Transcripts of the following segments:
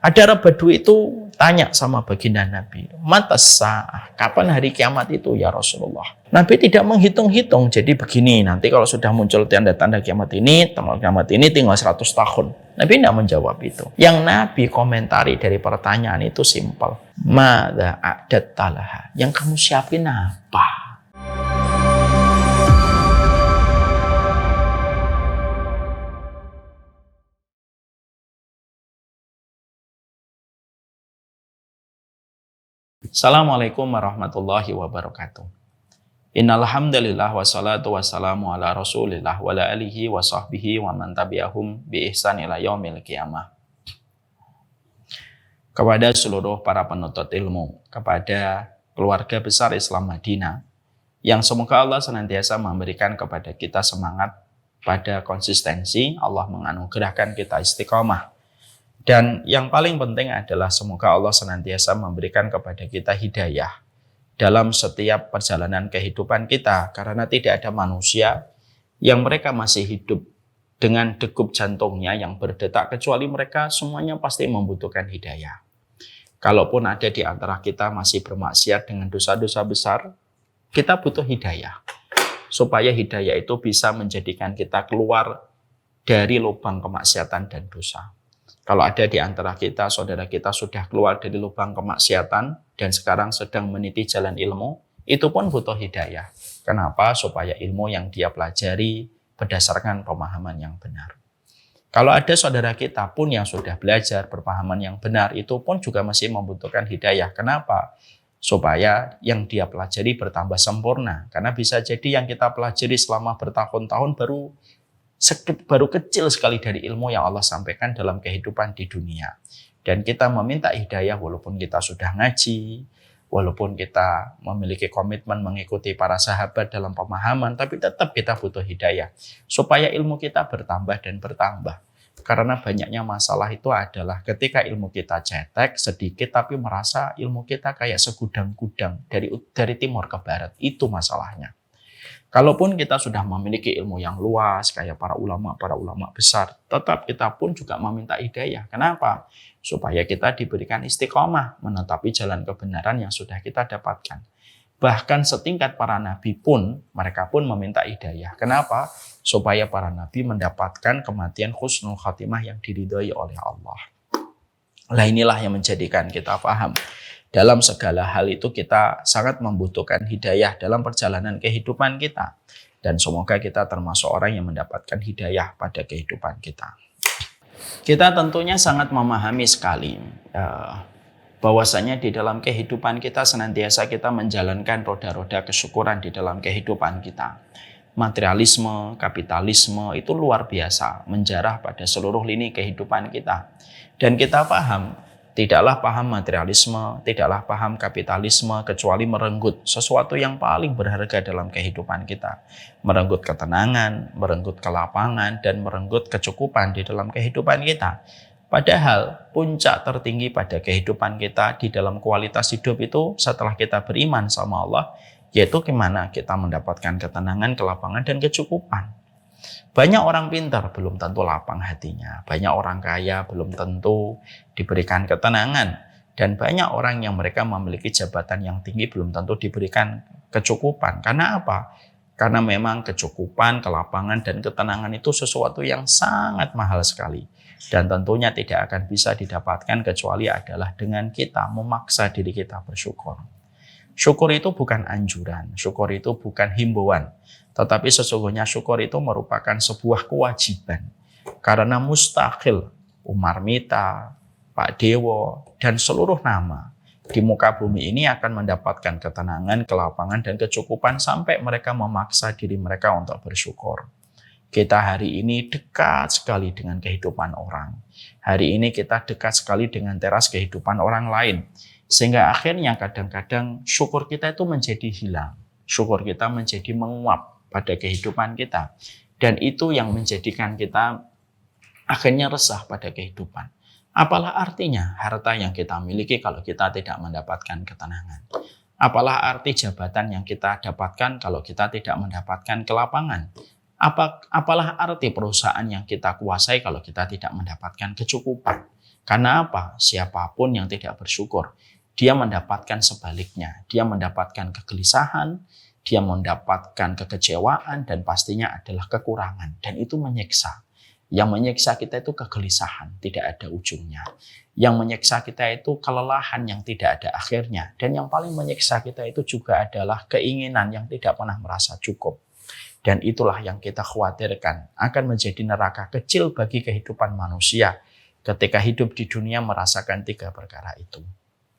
Ada Arab Badui itu tanya sama baginda Nabi, "Matas sa'ah, kapan hari kiamat itu ya Rasulullah?" Nabi tidak menghitung-hitung. Jadi begini, nanti kalau sudah muncul tanda-tanda kiamat ini tinggal 100 tahun. Nabi tidak menjawab itu. Yang Nabi komentari dari pertanyaan itu simpel. Madza a'datta laha? Yang kamu siapin apa? Assalamualaikum warahmatullahi wabarakatuh. Innal hamdalillah wassalatu wassalamu ala Rasulillah wa ala alihi wa sahbihi wa man tabi'ahum bi ihsan ila yaumil qiyamah. Kepada seluruh para penuntut ilmu, kepada keluarga besar Islam Madinah, yang semoga Allah senantiasa memberikan kepada kita semangat pada konsistensi, Allah menganugerahkan kita istiqomah. Dan yang paling penting adalah semoga Allah senantiasa memberikan kepada kita hidayah dalam setiap perjalanan kehidupan kita. Karena tidak ada manusia yang mereka masih hidup dengan degup jantungnya yang berdetak, kecuali mereka semuanya pasti membutuhkan hidayah. Kalaupun ada di antara kita masih bermaksiat dengan dosa-dosa besar, kita butuh hidayah. Supaya hidayah itu bisa menjadikan kita keluar dari lubang kemaksiatan dan dosa. Kalau ada di antara kita, saudara kita sudah keluar dari lubang kemaksiatan dan sekarang sedang meniti jalan ilmu, itu pun butuh hidayah. Kenapa? Supaya ilmu yang dia pelajari berdasarkan pemahaman yang benar. Kalau ada saudara kita pun yang sudah belajar berpahaman yang benar, itu pun juga masih membutuhkan hidayah. Kenapa? Supaya yang dia pelajari bertambah sempurna. Karena bisa jadi yang kita pelajari selama bertahun-tahun baru kecil sekali dari ilmu yang Allah sampaikan dalam kehidupan di dunia. Dan kita meminta hidayah walaupun kita sudah ngaji, walaupun kita memiliki komitmen mengikuti para sahabat dalam pemahaman, tapi tetap kita butuh hidayah. Supaya ilmu kita bertambah dan bertambah. Karena banyaknya masalah itu adalah ketika ilmu kita cetek, sedikit, tapi merasa ilmu kita kayak segudang-gudang dari timur ke barat. Itu masalahnya. Kalaupun kita sudah memiliki ilmu yang luas, kayak para ulama besar, tetap kita pun juga meminta hidayah. Kenapa? Supaya kita diberikan istiqomah, menetapi jalan kebenaran yang sudah kita dapatkan. Bahkan setingkat para nabi pun, mereka pun meminta hidayah. Kenapa? Supaya para nabi mendapatkan kematian husnul khatimah yang diridhoi oleh Allah. Nah, inilah yang menjadikan kita paham. Dalam segala hal itu kita sangat membutuhkan hidayah dalam perjalanan kehidupan kita. Dan semoga kita termasuk orang yang mendapatkan hidayah pada kehidupan kita. Kita tentunya sangat memahami sekali bahwasanya di dalam kehidupan kita senantiasa kita menjalankan roda-roda kesyukuran di dalam kehidupan kita. Materialisme, kapitalisme itu luar biasa menjarah pada seluruh lini kehidupan kita. Dan kita paham, tidaklah paham materialisme, tidaklah paham kapitalisme kecuali merenggut sesuatu yang paling berharga dalam kehidupan kita. Merenggut ketenangan, merenggut kelapangan, dan merenggut kecukupan di dalam kehidupan kita. Padahal puncak tertinggi pada kehidupan kita di dalam kualitas hidup itu setelah kita beriman sama Allah, yaitu gimana kita mendapatkan ketenangan, kelapangan, dan kecukupan. Banyak orang pintar belum tentu lapang hatinya. Banyak orang kaya belum tentu diberikan ketenangan. Dan banyak orang yang mereka memiliki jabatan yang tinggi belum tentu diberikan kecukupan. Karena apa? Karena memang kecukupan, kelapangan, dan ketenangan itu sesuatu yang sangat mahal sekali. Dan tentunya tidak akan bisa didapatkan kecuali adalah dengan kita memaksa diri kita bersyukur. Syukur itu bukan anjuran, syukur itu bukan himbauan. Tetapi sesungguhnya syukur itu merupakan sebuah kewajiban. Karena mustahil Umar Mita, Pak Dewo, dan seluruh nama di muka bumi ini akan mendapatkan ketenangan, kelapangan, dan kecukupan sampai mereka memaksa diri mereka untuk bersyukur. Kita hari ini dekat sekali dengan kehidupan orang. Hari ini kita dekat sekali dengan teras kehidupan orang lain. Sehingga akhirnya kadang-kadang syukur kita itu menjadi hilang. Syukur kita menjadi menguap pada kehidupan kita. Dan itu yang menjadikan kita akhirnya resah pada kehidupan. Apalah artinya harta yang kita miliki kalau kita tidak mendapatkan ketenangan? Apalah arti jabatan yang kita dapatkan kalau kita tidak mendapatkan kelapangan? Apalah arti perusahaan yang kita kuasai kalau kita tidak mendapatkan kecukupan? Karena apa? Siapapun yang tidak bersyukur, dia mendapatkan sebaliknya. Dia mendapatkan kegelisahan, dia mendapatkan kekecewaan, dan pastinya adalah kekurangan. Dan itu menyiksa. Yang menyiksa kita itu kegelisahan, tidak ada ujungnya. Yang menyiksa kita itu kelelahan yang tidak ada akhirnya. Dan yang paling menyiksa kita itu juga adalah keinginan yang tidak pernah merasa cukup. Dan itulah yang kita khawatirkan akan menjadi neraka kecil bagi kehidupan manusia ketika hidup di dunia merasakan 3 perkara itu.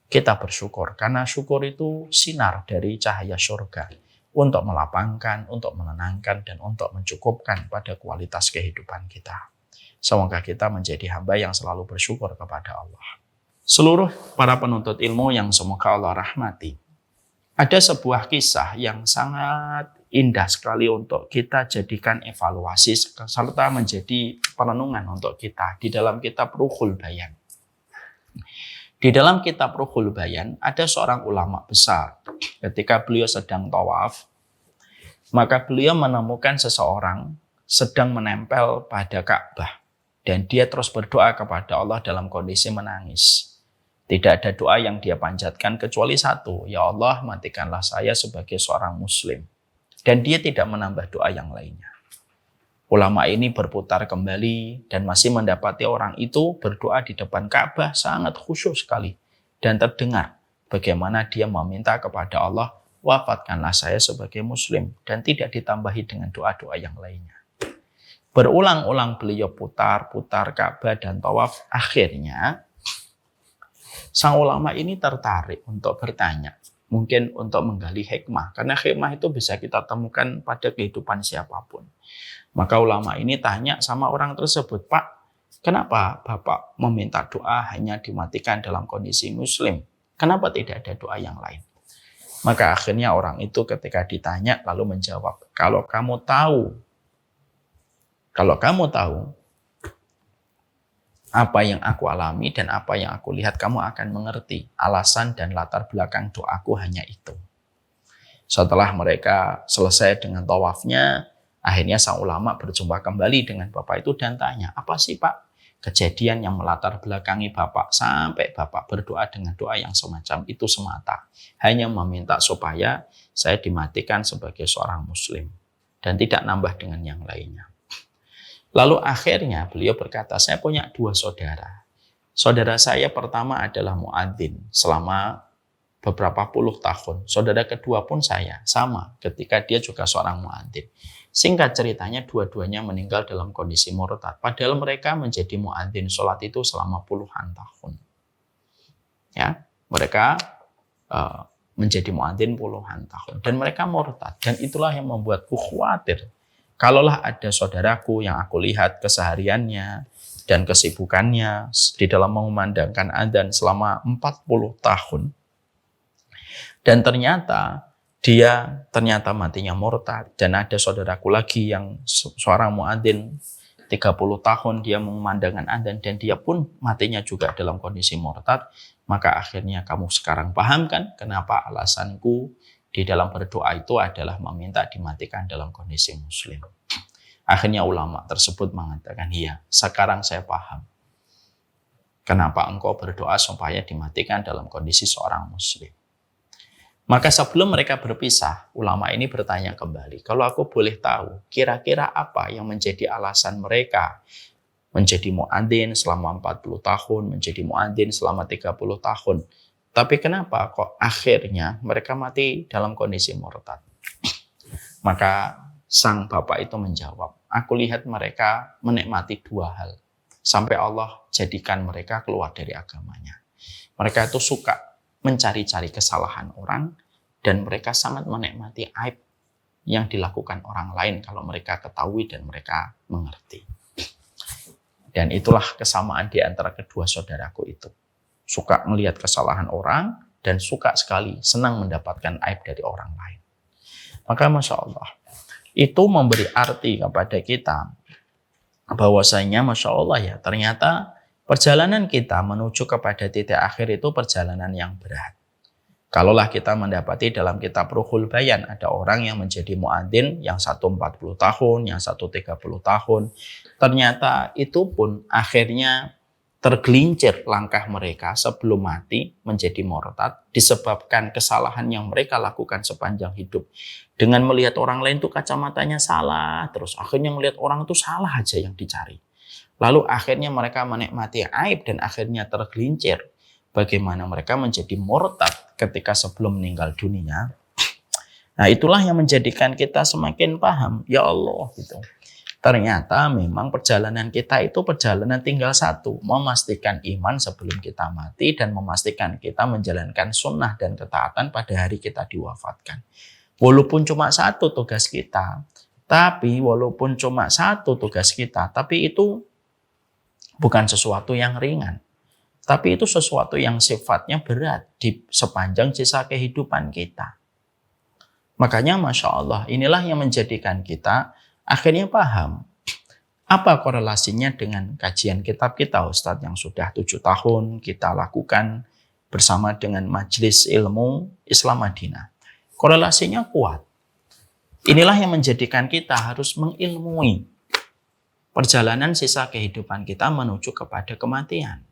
Kita bersyukur karena syukur itu sinar dari cahaya surga untuk melapangkan, untuk menenangkan, dan untuk mencukupkan pada kualitas kehidupan kita. Semoga kita menjadi hamba yang selalu bersyukur kepada Allah. Seluruh para penuntut ilmu yang semoga Allah rahmati, ada sebuah kisah yang sangat indah sekali untuk kita jadikan evaluasi serta menjadi perenungan untuk kita di dalam kitab Ruhul Bayan. Di dalam kitab Ruhul Bayan ada seorang ulama besar. Ketika beliau sedang tawaf, maka beliau menemukan seseorang sedang menempel pada Ka'bah. Dan dia terus berdoa kepada Allah dalam kondisi menangis. Tidak ada doa yang dia panjatkan kecuali satu, ya Allah, matikanlah saya sebagai seorang muslim. Dan dia tidak menambah doa yang lainnya. Ulama ini berputar kembali dan masih mendapati orang itu berdoa di depan Ka'bah sangat khusyuk sekali. Dan terdengar bagaimana dia meminta kepada Allah, wafatkanlah saya sebagai muslim. Dan tidak ditambahi dengan doa-doa yang lainnya. Berulang-ulang beliau putar-putar Ka'bah dan tawaf. Akhirnya sang ulama ini tertarik untuk bertanya. Mungkin untuk menggali hikmah. Karena hikmah itu bisa kita temukan pada kehidupan siapapun. Maka ulama ini tanya sama orang tersebut, Pak, kenapa Bapak meminta doa hanya dimatikan dalam kondisi muslim? Kenapa tidak ada doa yang lain? Maka akhirnya orang itu ketika ditanya lalu menjawab, kalau kamu tahu apa yang aku alami dan apa yang aku lihat, kamu akan mengerti alasan dan latar belakang doaku hanya itu. Setelah mereka selesai dengan tawafnya, akhirnya sang ulama berjumpa kembali dengan bapak itu dan tanya, apa sih Pak kejadian yang melatar belakangi Bapak sampai Bapak berdoa dengan doa yang semacam itu semata? Hanya meminta supaya saya dimatikan sebagai seorang muslim dan tidak nambah dengan yang lainnya. Lalu akhirnya beliau berkata, saya punya 2 saudara. Saudara saya pertama adalah muadzin selama beberapa puluh tahun. Saudara kedua pun saya, sama ketika dia juga seorang muadzin. Singkat ceritanya dua-duanya meninggal dalam kondisi murtad. Padahal mereka menjadi muadzin sholat itu selama puluhan tahun. Ya, mereka menjadi muadzin puluhan tahun. Dan mereka murtad. Dan itulah yang membuatku khawatir. Kalaulah ada saudaraku yang aku lihat kesehariannya dan kesibukannya di dalam mengumandangkan adzan selama 40 tahun. Dan ternyata dia matinya murtad. Dan ada saudaraku lagi yang seorang muadzin 30 tahun dia mengumandangkan adzan dan dia pun matinya juga dalam kondisi murtad. Maka akhirnya kamu sekarang paham kan kenapa alasanku di dalam berdoa itu adalah meminta dimatikan dalam kondisi muslim. Akhirnya ulama tersebut mengatakan, iya, sekarang saya paham kenapa engkau berdoa supaya dimatikan dalam kondisi seorang muslim. Maka sebelum mereka berpisah, ulama ini bertanya kembali, kalau aku boleh tahu, kira-kira apa yang menjadi alasan mereka menjadi muadzin selama 40 tahun, menjadi muadzin selama 30 tahun. Tapi kenapa kok akhirnya mereka mati dalam kondisi murtad? Maka sang bapak itu menjawab, aku lihat mereka menikmati 2 hal. Sampai Allah jadikan mereka keluar dari agamanya. Mereka itu suka mencari-cari kesalahan orang, dan mereka sangat menikmati aib yang dilakukan orang lain kalau mereka ketahui dan mereka mengerti. Dan itulah kesamaan di antara kedua saudaraku itu. Suka melihat kesalahan orang dan suka sekali senang mendapatkan aib dari orang lain. Maka Masya Allah, itu memberi arti kepada kita bahwasanya Masya Allah ya, ternyata perjalanan kita menuju kepada titik akhir itu perjalanan yang berat. Kalaulah kita mendapati dalam kitab Ruhul Bayan ada orang yang menjadi muadzin yang satu 40 tahun, yang satu 30 tahun. Ternyata itu pun akhirnya tergelincir langkah mereka sebelum mati menjadi murtad disebabkan kesalahan yang mereka lakukan sepanjang hidup. Dengan melihat orang lain tuh kacamatanya salah, terus akhirnya melihat orang itu salah aja yang dicari. Lalu akhirnya mereka menikmati aib dan akhirnya tergelincir. Bagaimana mereka menjadi murtad ketika sebelum meninggal dunia. Nah, itulah yang menjadikan kita semakin paham, ya Allah gitu. Ternyata memang perjalanan kita itu perjalanan tinggal satu, memastikan iman sebelum kita mati dan memastikan kita menjalankan sunnah dan ketaatan pada hari kita diwafatkan. Walaupun cuma satu tugas kita, tapi itu bukan sesuatu yang ringan. Tapi itu sesuatu yang sifatnya berat di sepanjang sisa kehidupan kita. Makanya Masya Allah, inilah yang menjadikan kita akhirnya paham apa korelasinya dengan kajian kitab kita Ustadz yang sudah 7 tahun kita lakukan bersama dengan Majelis Ilmu Islam Madinah. Korelasinya kuat. Inilah yang menjadikan kita harus mengilmui perjalanan sisa kehidupan kita menuju kepada kematian.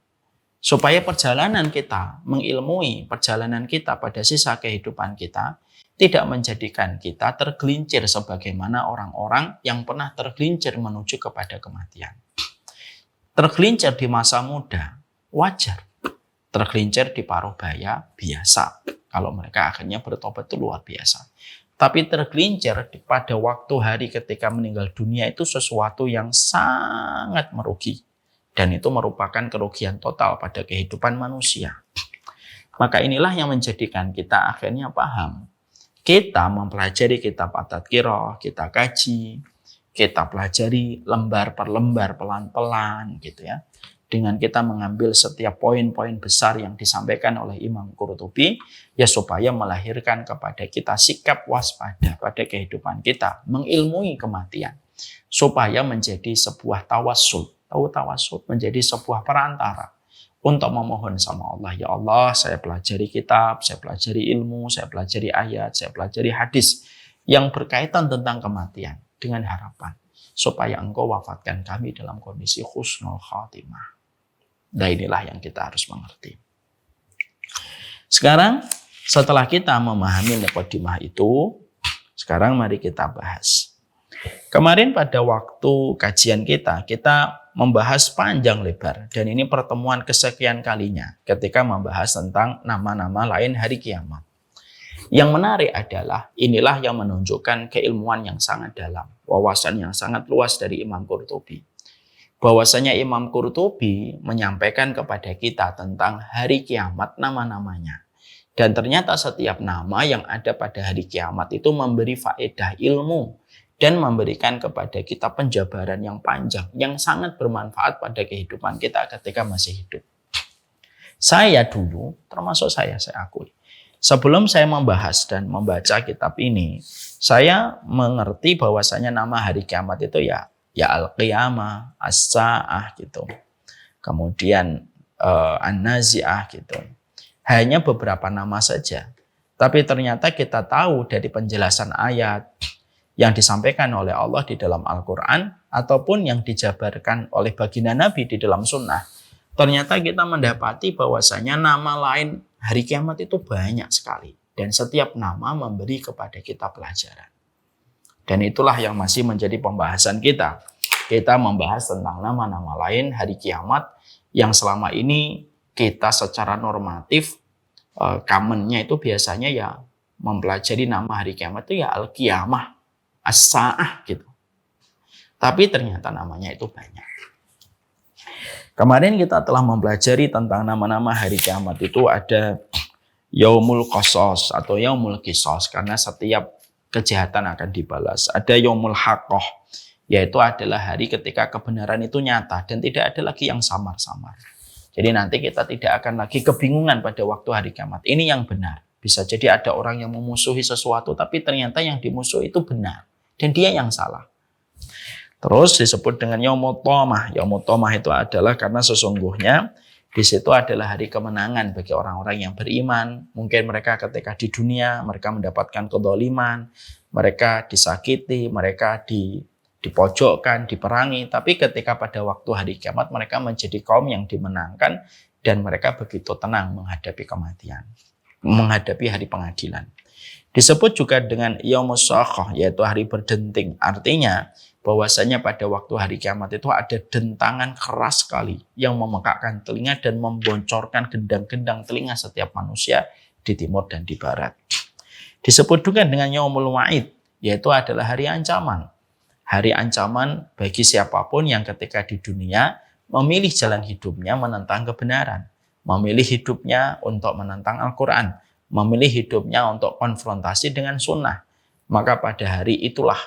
Supaya perjalanan kita mengilmui perjalanan kita pada sisa kehidupan kita tidak menjadikan kita tergelincir sebagaimana orang-orang yang pernah tergelincir menuju kepada kematian. Tergelincir di masa muda, wajar. Tergelincir di paruh baya, biasa. Kalau mereka akhirnya bertobat itu luar biasa. Tapi tergelincir pada waktu hari ketika meninggal dunia itu sesuatu yang sangat merugi. Dan itu merupakan kerugian total pada kehidupan manusia. Maka inilah yang menjadikan kita akhirnya paham. Kita mempelajari kitab At-Tadhkirah, kita kaji, kita pelajari lembar per lembar pelan-pelan gitu ya. Dengan kita mengambil setiap poin-poin besar yang disampaikan oleh Imam Qurtubi, ya supaya melahirkan kepada kita sikap waspada pada kehidupan kita, mengilmui kematian, supaya menjadi sebuah tawassul. Tahu tawassul menjadi sebuah perantara untuk memohon sama Allah, ya Allah, saya pelajari kitab, saya pelajari ilmu, saya pelajari ayat, saya pelajari hadis yang berkaitan tentang kematian dengan harapan supaya Engkau wafatkan kami dalam kondisi husnul khatimah. Nah, inilah yang kita harus mengerti. Sekarang setelah kita memahami mukadimah itu, sekarang mari kita bahas. Kemarin pada waktu kajian kita membahas panjang lebar dan ini pertemuan kesekian kalinya ketika membahas tentang nama-nama lain hari kiamat. Yang menarik adalah inilah yang menunjukkan keilmuan yang sangat dalam, wawasan yang sangat luas dari Imam Qurtubi. Bahwasanya Imam Qurtubi menyampaikan kepada kita tentang hari kiamat nama-namanya. Dan ternyata setiap nama yang ada pada hari kiamat itu memberi faedah ilmu dan memberikan kepada kita penjabaran yang panjang, yang sangat bermanfaat pada kehidupan kita ketika masih hidup. Saya dulu, termasuk saya akui, sebelum saya membahas dan membaca kitab ini, saya mengerti bahwasanya nama hari kiamat itu ya Al-Qiyamah, As-Sa'ah gitu. Kemudian An-Nazi'ah gitu. Hanya beberapa nama saja. Tapi ternyata kita tahu dari penjelasan ayat yang disampaikan oleh Allah di dalam Al-Quran ataupun yang dijabarkan oleh baginda Nabi di dalam sunnah. Ternyata kita mendapati bahwasanya nama lain hari kiamat itu banyak sekali. Dan setiap nama memberi kepada kita pelajaran. Dan itulah yang masih menjadi pembahasan kita. Kita membahas tentang nama-nama lain hari kiamat yang selama ini kita secara normatif commonnya itu biasanya ya mempelajari nama hari kiamat itu ya Al-Qiyamah, As-Sa'ah gitu. Tapi ternyata namanya itu banyak. Kemarin kita telah mempelajari tentang nama-nama hari kiamat itu ada Yaumul Qasas atau Yaumul Qisas karena setiap kejahatan akan dibalas. Ada Yaumul Haqqah, yaitu adalah hari ketika kebenaran itu nyata dan tidak ada lagi yang samar-samar. Jadi nanti kita tidak akan lagi kebingungan pada waktu hari kiamat. Ini yang benar. Bisa jadi ada orang yang memusuhi sesuatu tapi ternyata yang dimusuhi itu benar dan dia yang salah. Terus disebut dengan Yaumut Thamah. Yaumut Thamah itu adalah karena sesungguhnya di situ adalah hari kemenangan bagi orang-orang yang beriman. Mungkin mereka ketika di dunia mereka mendapatkan kedzaliman, mereka disakiti, mereka dipojokkan, diperangi. Tapi ketika pada waktu hari kiamat mereka menjadi kaum yang dimenangkan dan mereka begitu tenang menghadapi kematian, menghadapi hari pengadilan. Disebut juga dengan Yaumus Sakhah, yaitu hari berdenting. Artinya bahwasanya pada waktu hari kiamat itu ada dentangan keras sekali yang memekakkan telinga dan memboncorkan gendang-gendang telinga setiap manusia di timur dan di barat. Disebut juga dengan Yaumul Wa'id, yaitu adalah hari ancaman. Hari ancaman bagi siapapun yang ketika di dunia memilih jalan hidupnya menentang kebenaran, memilih hidupnya untuk menentang Al-Quran, memilih hidupnya untuk konfrontasi dengan sunnah. Maka pada hari itulah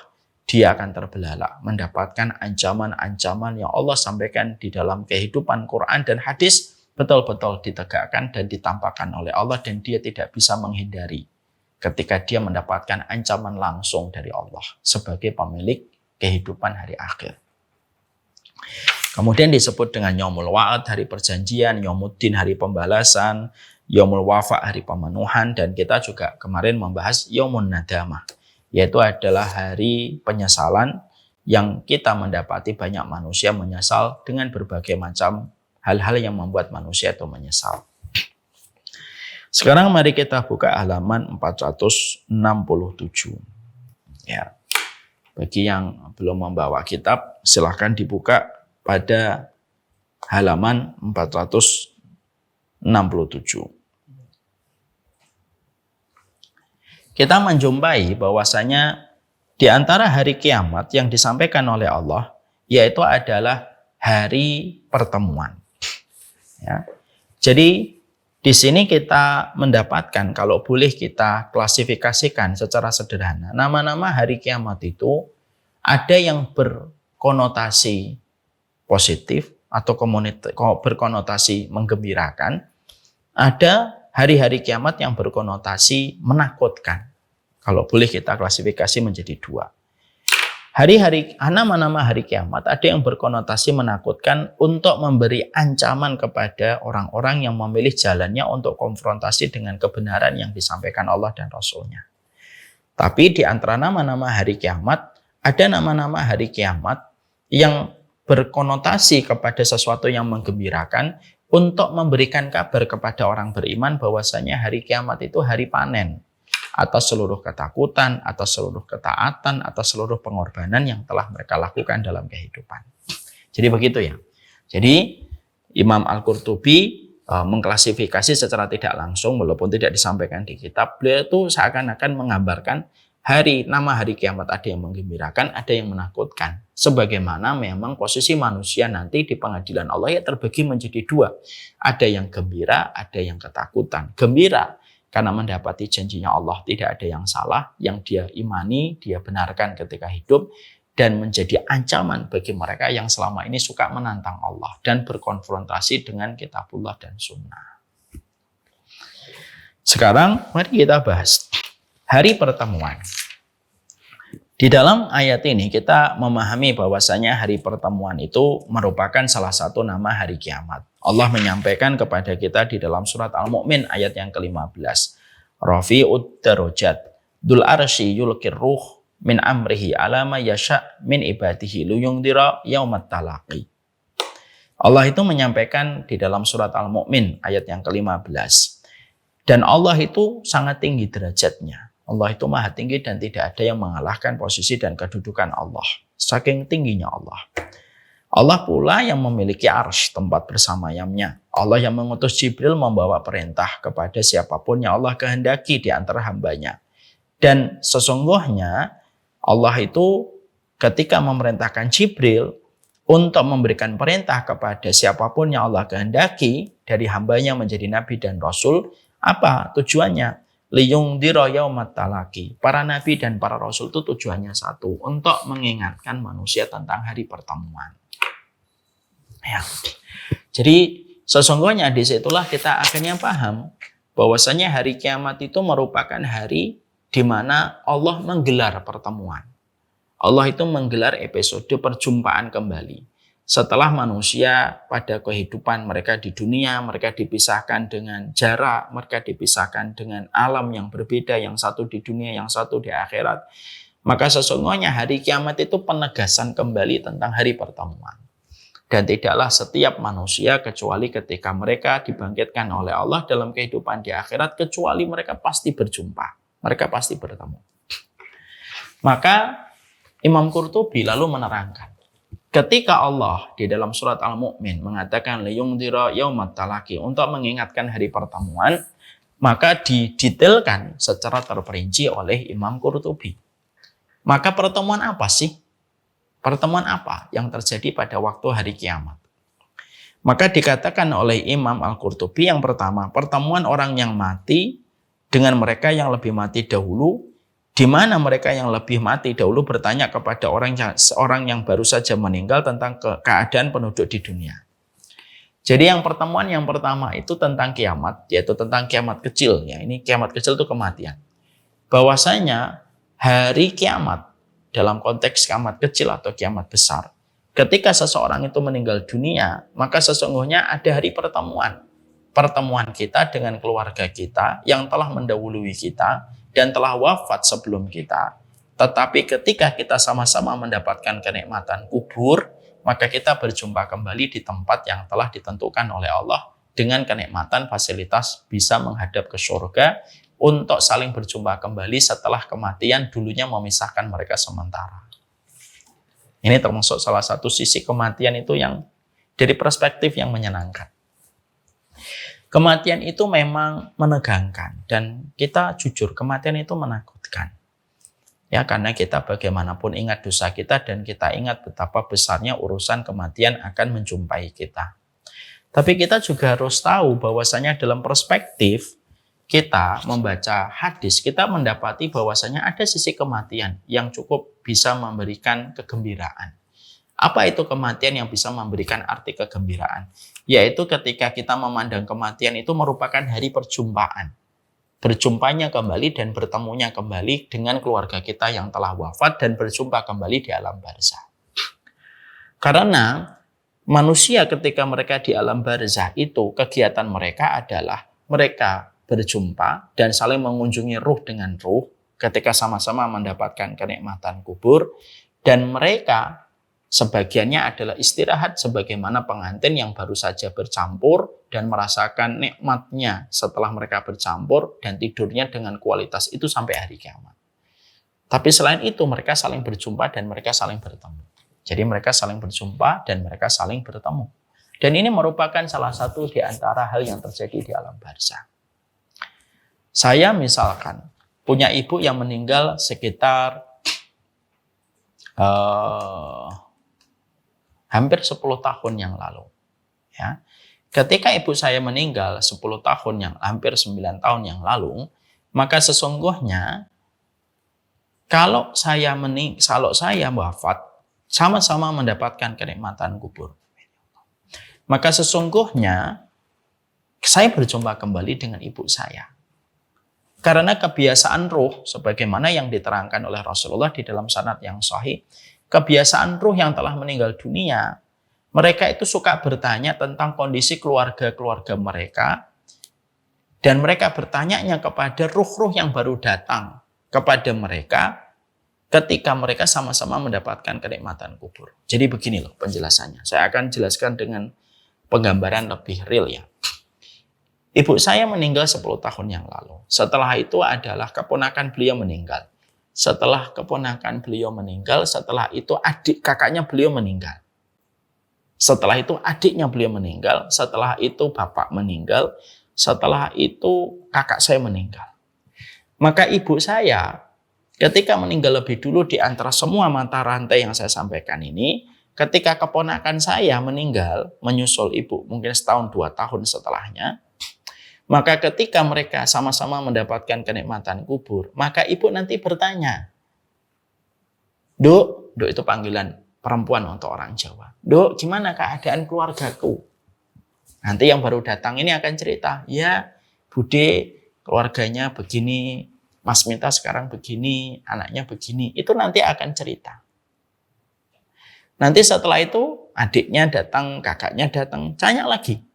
dia akan terbelalak, mendapatkan ancaman-ancaman yang Allah sampaikan di dalam kehidupan Quran dan hadis betul-betul ditegakkan dan ditampakkan oleh Allah, dan dia tidak bisa menghindari ketika dia mendapatkan ancaman langsung dari Allah sebagai pemilik kehidupan hari akhir. Kemudian disebut dengan Yaumul Wa'ad, hari perjanjian, Yaumuddin, hari pembalasan, Yaumul Wafa, hari pemenuhan, dan kita juga kemarin membahas Yaumun Nadamah, yaitu adalah hari penyesalan yang kita mendapati banyak manusia menyesal dengan berbagai macam hal-hal yang membuat manusia itu menyesal. Sekarang mari kita buka halaman 467. Ya. Bagi yang belum membawa kitab, silahkan dibuka pada halaman 467. Kita menjumpai bahwasanya di antara hari kiamat yang disampaikan oleh Allah, yaitu adalah hari pertemuan. Ya. Jadi di sini kita mendapatkan, kalau boleh kita klasifikasikan secara sederhana, nama-nama hari kiamat itu ada yang berkonotasi positif atau berkonotasi menggembirakan, ada hari-hari kiamat yang berkonotasi menakutkan. Kalau boleh kita klasifikasi menjadi dua. Nama-nama hari kiamat ada yang berkonotasi menakutkan untuk memberi ancaman kepada orang-orang yang memilih jalannya untuk konfrontasi dengan kebenaran yang disampaikan Allah dan Rasul-Nya. Tapi di antara nama-nama hari kiamat, ada nama-nama hari kiamat yang berkonotasi kepada sesuatu yang menggembirakan untuk memberikan kabar kepada orang beriman bahwasanya hari kiamat itu hari panen atas seluruh ketakutan, atas seluruh ketaatan, atas seluruh pengorbanan yang telah mereka lakukan dalam kehidupan. Jadi begitu ya. Jadi Imam Al-Qurtubi mengklasifikasi secara tidak langsung, walaupun tidak disampaikan di kitab, beliau itu seakan-akan menggambarkan nama hari kiamat ada yang menggembirakan, ada yang menakutkan. Sebagaimana memang posisi manusia nanti di pengadilan Allah ya terbagi menjadi dua. Ada yang gembira, ada yang ketakutan. Gembira karena mendapati janjinya Allah tidak ada yang salah, yang dia imani, dia benarkan ketika hidup, dan menjadi ancaman bagi mereka yang selama ini suka menantang Allah dan berkonfrontasi dengan kitabullah dan sunnah. Sekarang mari kita bahas hari pertemuan. Di dalam ayat ini kita memahami bahwasanya hari pertemuan itu merupakan salah satu nama hari kiamat. Allah menyampaikan kepada kita di dalam surat Al-Mu'min ayat yang ke-15. Rafi'ud darajat Dzul arsy yulqir ruh min amrihi ala ma yasha min ibadihi liyundira yaumat talaqi. Allah itu menyampaikan di dalam surat Al-Mu'min ayat yang ke-15. Dan Allah itu sangat tinggi derajatnya. Allah itu maha tinggi dan tidak ada yang mengalahkan posisi dan kedudukan Allah. Saking tingginya Allah. Allah pula yang memiliki arsy, tempat bersamayamnya. Allah yang mengutus Jibril membawa perintah kepada siapapun yang Allah kehendaki di antara hambanya. Dan sesungguhnya Allah itu ketika memerintahkan Jibril untuk memberikan perintah kepada siapapun yang Allah kehendaki dari hambanya menjadi nabi dan rasul, apa tujuannya? Liyungdira yaumat talaqi. Para nabi dan para rasul itu tujuannya satu, untuk mengingatkan manusia tentang hari pertemuan. Ya. Jadi sesungguhnya disitulah kita akhirnya paham bahwasanya hari kiamat itu merupakan hari di mana Allah menggelar pertemuan. Allah itu menggelar episode perjumpaan kembali. Setelah manusia pada kehidupan mereka di dunia, mereka dipisahkan dengan jarak, mereka dipisahkan dengan alam yang berbeda, yang satu di dunia, yang satu di akhirat. Maka sesungguhnya hari kiamat itu penegasan kembali tentang hari pertemuan. Dan tidaklah setiap manusia kecuali ketika mereka dibangkitkan oleh Allah dalam kehidupan di akhirat, kecuali mereka pasti berjumpa. Mereka pasti bertemu. Maka Imam Qurtubi lalu menerangkan, ketika Allah di dalam surat Al-Mu'min mengatakan liyungdira yaumat talaqi, untuk mengingatkan hari pertemuan, maka didetailkan secara terperinci oleh Imam Qurtubi. Maka pertemuan apa sih? Pertemuan apa yang terjadi pada waktu hari kiamat? Maka dikatakan oleh Imam Al-Qurtubi yang pertama, pertemuan orang yang mati dengan mereka yang lebih mati dahulu, di mana mereka yang lebih mati dahulu bertanya kepada seorang yang baru saja meninggal tentang keadaan penduduk di dunia. Jadi yang pertemuan yang pertama itu tentang kiamat, yaitu tentang kiamat kecil. Ya, ini kiamat kecil itu kematian. Bahwasanya hari kiamat dalam konteks kiamat kecil atau kiamat besar, ketika seseorang itu meninggal dunia, maka sesungguhnya ada hari pertemuan. Pertemuan kita dengan keluarga kita yang telah mendahului kita dan telah wafat sebelum kita. Tetapi ketika kita sama-sama mendapatkan kenikmatan kubur, maka kita berjumpa kembali di tempat yang telah ditentukan oleh Allah dengan kenikmatan fasilitas bisa menghadap ke surga, untuk saling berjumpa kembali setelah kematian dulunya memisahkan mereka sementara. Ini termasuk salah satu sisi kematian itu yang dari perspektif yang menyenangkan. Kematian itu memang menegangkan dan kita jujur, kematian itu menakutkan. Ya, karena kita bagaimanapun ingat dosa kita dan kita ingat betapa besarnya urusan kematian akan menjumpai kita. Tapi kita juga harus tahu bahwasanya dalam perspektif kita membaca hadis, kita mendapati bahwasanya ada sisi kematian yang cukup bisa memberikan kegembiraan. Apa itu kematian yang bisa memberikan arti kegembiraan? Yaitu ketika kita memandang kematian itu merupakan hari perjumpaan. Berjumpanya kembali dan bertemunya kembali dengan keluarga kita yang telah wafat dan berjumpa kembali di alam barzah. Karena manusia ketika mereka di alam barzah itu kegiatan mereka adalah mereka berjumpa dan saling mengunjungi ruh dengan ruh ketika sama-sama mendapatkan kenikmatan kubur, dan mereka sebagiannya adalah istirahat sebagaimana pengantin yang baru saja bercampur dan merasakan nikmatnya setelah mereka bercampur dan tidurnya dengan kualitas itu sampai hari kiamat. Tapi selain itu mereka saling berjumpa dan mereka saling bertemu. Jadi mereka saling berjumpa dan mereka saling bertemu. Dan ini merupakan salah satu di antara hal yang terjadi di alam barzah. Saya misalkan punya ibu yang meninggal sekitar hampir 10 tahun yang lalu. Ya. Ketika ibu saya meninggal 10 tahun yang hampir 9 tahun yang lalu, maka sesungguhnya kalau saya wafat, sama-sama mendapatkan kenikmatan kubur. Maka sesungguhnya saya berjumpa kembali dengan ibu saya. Karena kebiasaan ruh, sebagaimana yang diterangkan oleh Rasulullah di dalam sanad yang sahih, kebiasaan ruh yang telah meninggal dunia, mereka itu suka bertanya tentang kondisi keluarga-keluarga mereka, dan mereka bertanyanya kepada ruh-ruh yang baru datang kepada mereka ketika mereka sama-sama mendapatkan kenikmatan kubur. Jadi begini loh penjelasannya. Saya akan jelaskan dengan penggambaran lebih real ya. Ibu saya meninggal 10 tahun yang lalu. Setelah itu adalah keponakan beliau meninggal. Setelah keponakan beliau meninggal, setelah itu adik kakaknya beliau meninggal. Setelah itu adiknya beliau meninggal, setelah itu bapak meninggal, setelah itu kakak saya meninggal. Maka ibu saya ketika meninggal lebih dulu di antara semua mata rantai yang saya sampaikan ini, ketika keponakan saya meninggal, menyusul ibu mungkin setahun 2 tahun setelahnya, maka ketika mereka sama-sama mendapatkan kenikmatan kubur, maka ibu nanti bertanya, Duk itu panggilan perempuan untuk orang Jawa. Duk, gimana keadaan keluargaku? Nanti yang baru datang ini akan cerita, ya Bude keluarganya begini, Mas Minta sekarang begini, anaknya begini. Itu nanti akan cerita. Nanti setelah itu adiknya datang, kakaknya datang, tanya lagi.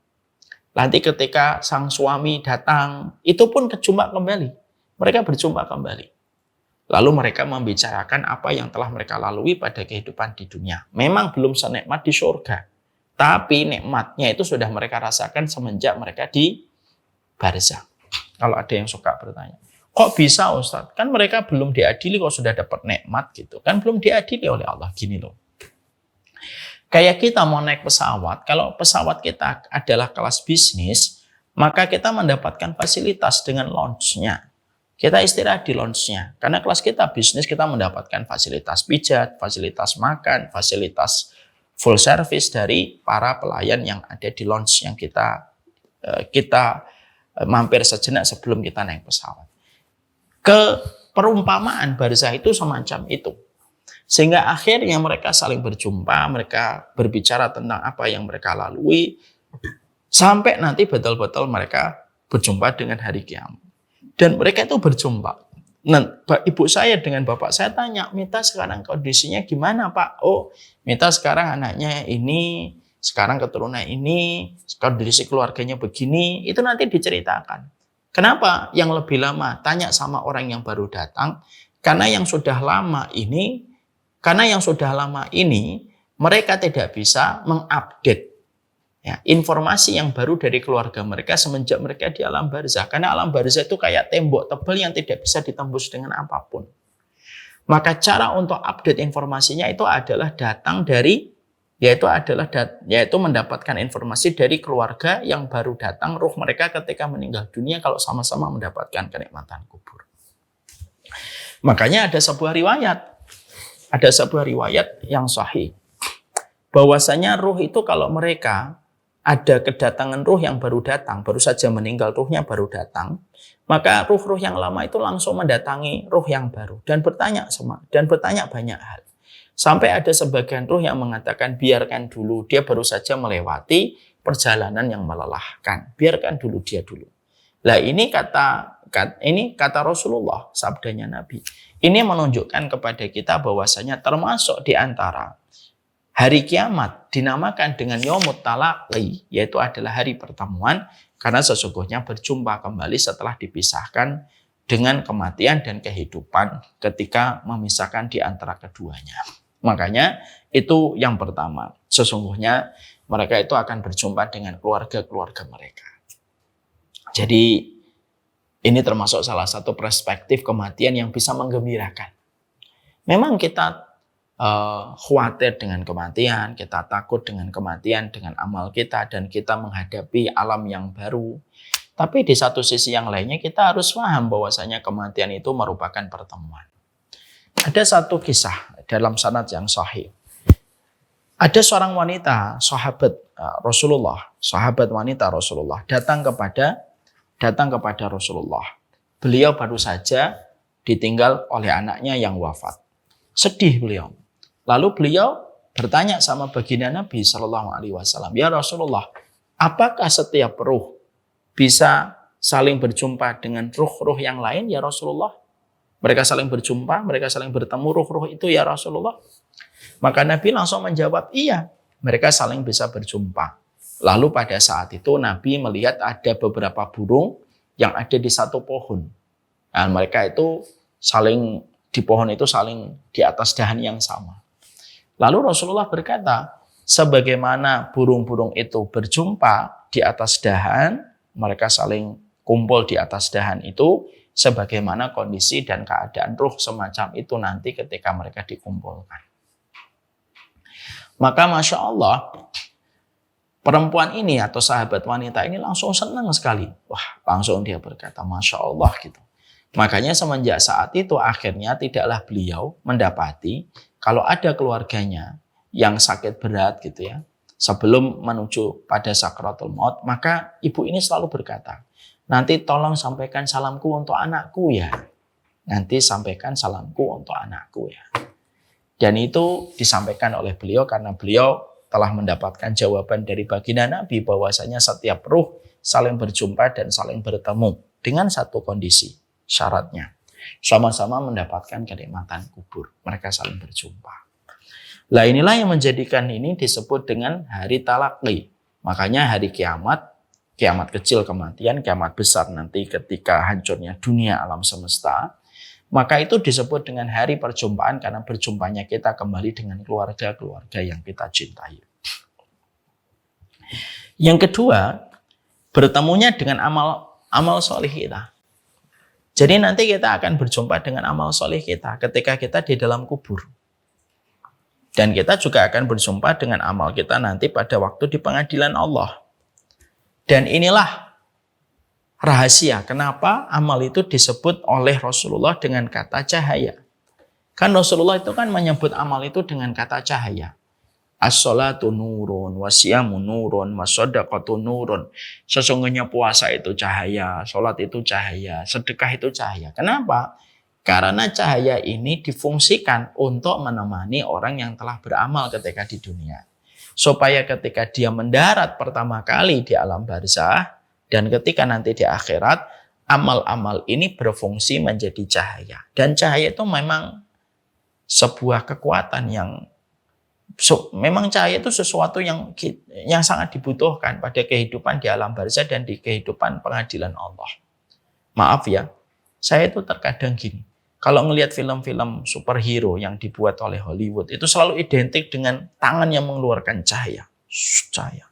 Nanti ketika sang suami datang, itu pun berjumpa kembali. Mereka berjumpa kembali. Lalu mereka membicarakan apa yang telah mereka lalui pada kehidupan di dunia. Memang belum senikmat di surga, tapi nikmatnya itu sudah mereka rasakan semenjak mereka di barzakh. Kalau ada yang suka bertanya, kok bisa Ustadz? Kan mereka belum diadili kok sudah dapat nikmat gitu. Kan belum diadili oleh Allah. Gini loh. Kayak kita mau naik pesawat, kalau pesawat kita adalah kelas bisnis, maka kita mendapatkan fasilitas dengan lounge-nya. Kita istirahat di lounge-nya. Karena kelas kita bisnis, kita mendapatkan fasilitas pijat, fasilitas makan, fasilitas full service dari para pelayan yang ada di lounge yang kita mampir sejenak sebelum kita naik pesawat. Perumpamaan barzakh itu semacam itu. Sehingga akhirnya mereka saling berjumpa, mereka berbicara tentang apa yang mereka lalui, sampai nanti betul-betul mereka berjumpa dengan hari kiamat. Dan mereka itu berjumpa. Nah, ibu saya dengan bapak saya tanya, Mita sekarang kondisinya gimana Pak? Oh, Mita sekarang anaknya ini, sekarang keturunan ini, kondisi keluarganya begini, itu nanti diceritakan. Kenapa yang lebih lama? Tanya sama orang yang baru datang, karena yang sudah lama ini mereka tidak bisa mengupdate ya, informasi yang baru dari keluarga mereka semenjak mereka di alam barzakh. Karena alam barzakh itu kayak tembok tebal yang tidak bisa ditembus dengan apapun. Maka cara untuk update informasinya itu adalah yaitu mendapatkan informasi dari keluarga yang baru datang, ruh mereka ketika meninggal dunia kalau sama-sama mendapatkan kenikmatan kubur. Makanya ada sebuah riwayat yang sahih bahwasanya ruh itu kalau mereka ada kedatangan ruh yang baru datang, baru saja meninggal ruhnya baru datang, maka ruh-ruh yang lama itu langsung mendatangi ruh yang baru dan bertanya banyak hal. Sampai ada sebagian ruh yang mengatakan biarkan dulu, dia baru saja melewati perjalanan yang melelahkan, biarkan dulu dia dulu. Lah ini kata Rasulullah, sabdanya Nabi. Ini menunjukkan kepada kita bahwasanya termasuk di antara hari kiamat dinamakan dengan yaumut talaqi, yaitu adalah hari pertemuan, karena sesungguhnya berjumpa kembali setelah dipisahkan dengan kematian dan kehidupan ketika memisahkan di antara keduanya. Makanya itu yang pertama, sesungguhnya mereka itu akan berjumpa dengan keluarga-keluarga mereka. Jadi ini termasuk salah satu perspektif kematian yang bisa menggembirakan. Memang kita khawatir dengan kematian, kita takut dengan kematian, dengan amal kita, dan kita menghadapi alam yang baru. Tapi di satu sisi yang lainnya kita harus paham bahwasanya kematian itu merupakan pertemuan. Ada satu kisah dalam sanad yang sahih. Ada seorang wanita, sahabat wanita Rasulullah, datang kepada Rasulullah. Beliau baru saja ditinggal oleh anaknya yang wafat. Sedih beliau. Lalu beliau bertanya sama baginda Nabi Shallallahu Alaihi Wasallam, ya Rasulullah, apakah setiap ruh bisa saling berjumpa dengan ruh-ruh yang lain ya Rasulullah? Mereka saling berjumpa, mereka saling bertemu ruh-ruh itu ya Rasulullah? Maka Nabi langsung menjawab, iya, mereka saling bisa berjumpa. Lalu pada saat itu Nabi melihat ada beberapa burung yang ada di satu pohon. Nah, mereka itu di pohon itu saling di atas dahan yang sama. Lalu Rasulullah berkata, sebagaimana burung-burung itu berjumpa di atas dahan, mereka saling kumpul di atas dahan itu, sebagaimana kondisi dan keadaan ruh semacam itu nanti ketika mereka dikumpulkan. Maka Masya Allah, perempuan ini atau sahabat wanita ini langsung senang sekali. Wah, langsung dia berkata, Masya Allah gitu. Makanya semenjak saat itu akhirnya tidaklah beliau mendapati kalau ada keluarganya yang sakit berat gitu ya, sebelum menuju pada sakratul maut, maka ibu ini selalu berkata, nanti tolong sampaikan salamku untuk anakku ya. Nanti sampaikan salamku untuk anakku ya. Dan itu disampaikan oleh beliau karena beliau telah mendapatkan jawaban dari baginda Nabi bahwasanya setiap ruh saling berjumpa dan saling bertemu dengan satu kondisi, syaratnya sama-sama mendapatkan kenikmatan kubur. Mereka saling berjumpa. Lah inilah yang menjadikan ini disebut dengan hari talaqi. Makanya hari kiamat kecil kematian, kiamat besar nanti ketika hancurnya dunia alam semesta, Maka itu disebut dengan hari perjumpaan karena berjumpanya kita kembali dengan keluarga-keluarga yang kita cintai. Yang kedua, bertemunya dengan amal soleh kita. Jadi nanti kita akan berjumpa dengan amal soleh kita ketika kita di dalam kubur. Dan kita juga akan berjumpa dengan amal kita nanti pada waktu di pengadilan Allah. Dan inilah rahasia kenapa amal itu disebut oleh Rasulullah dengan kata cahaya. Kan Rasulullah itu kan menyebut amal itu dengan kata cahaya. As-sholatu nurun, wasyamu nurun, wasadaqatu nurun. Sesungguhnya puasa itu cahaya, sholat itu cahaya, sedekah itu cahaya. Kenapa? Karena cahaya ini difungsikan untuk menemani orang yang telah beramal ketika di dunia. Supaya ketika dia mendarat pertama kali di alam barzah, dan ketika nanti di akhirat, amal-amal ini berfungsi menjadi cahaya. Dan cahaya itu memang sebuah kekuatan yang memang cahaya itu sesuatu yang sangat dibutuhkan pada kehidupan di alam barzah dan di kehidupan pengadilan Allah. Maaf ya, saya itu terkadang gini. Kalau ngelihat film-film superhero yang dibuat oleh Hollywood, itu selalu identik dengan tangan yang mengeluarkan cahaya. Cahaya.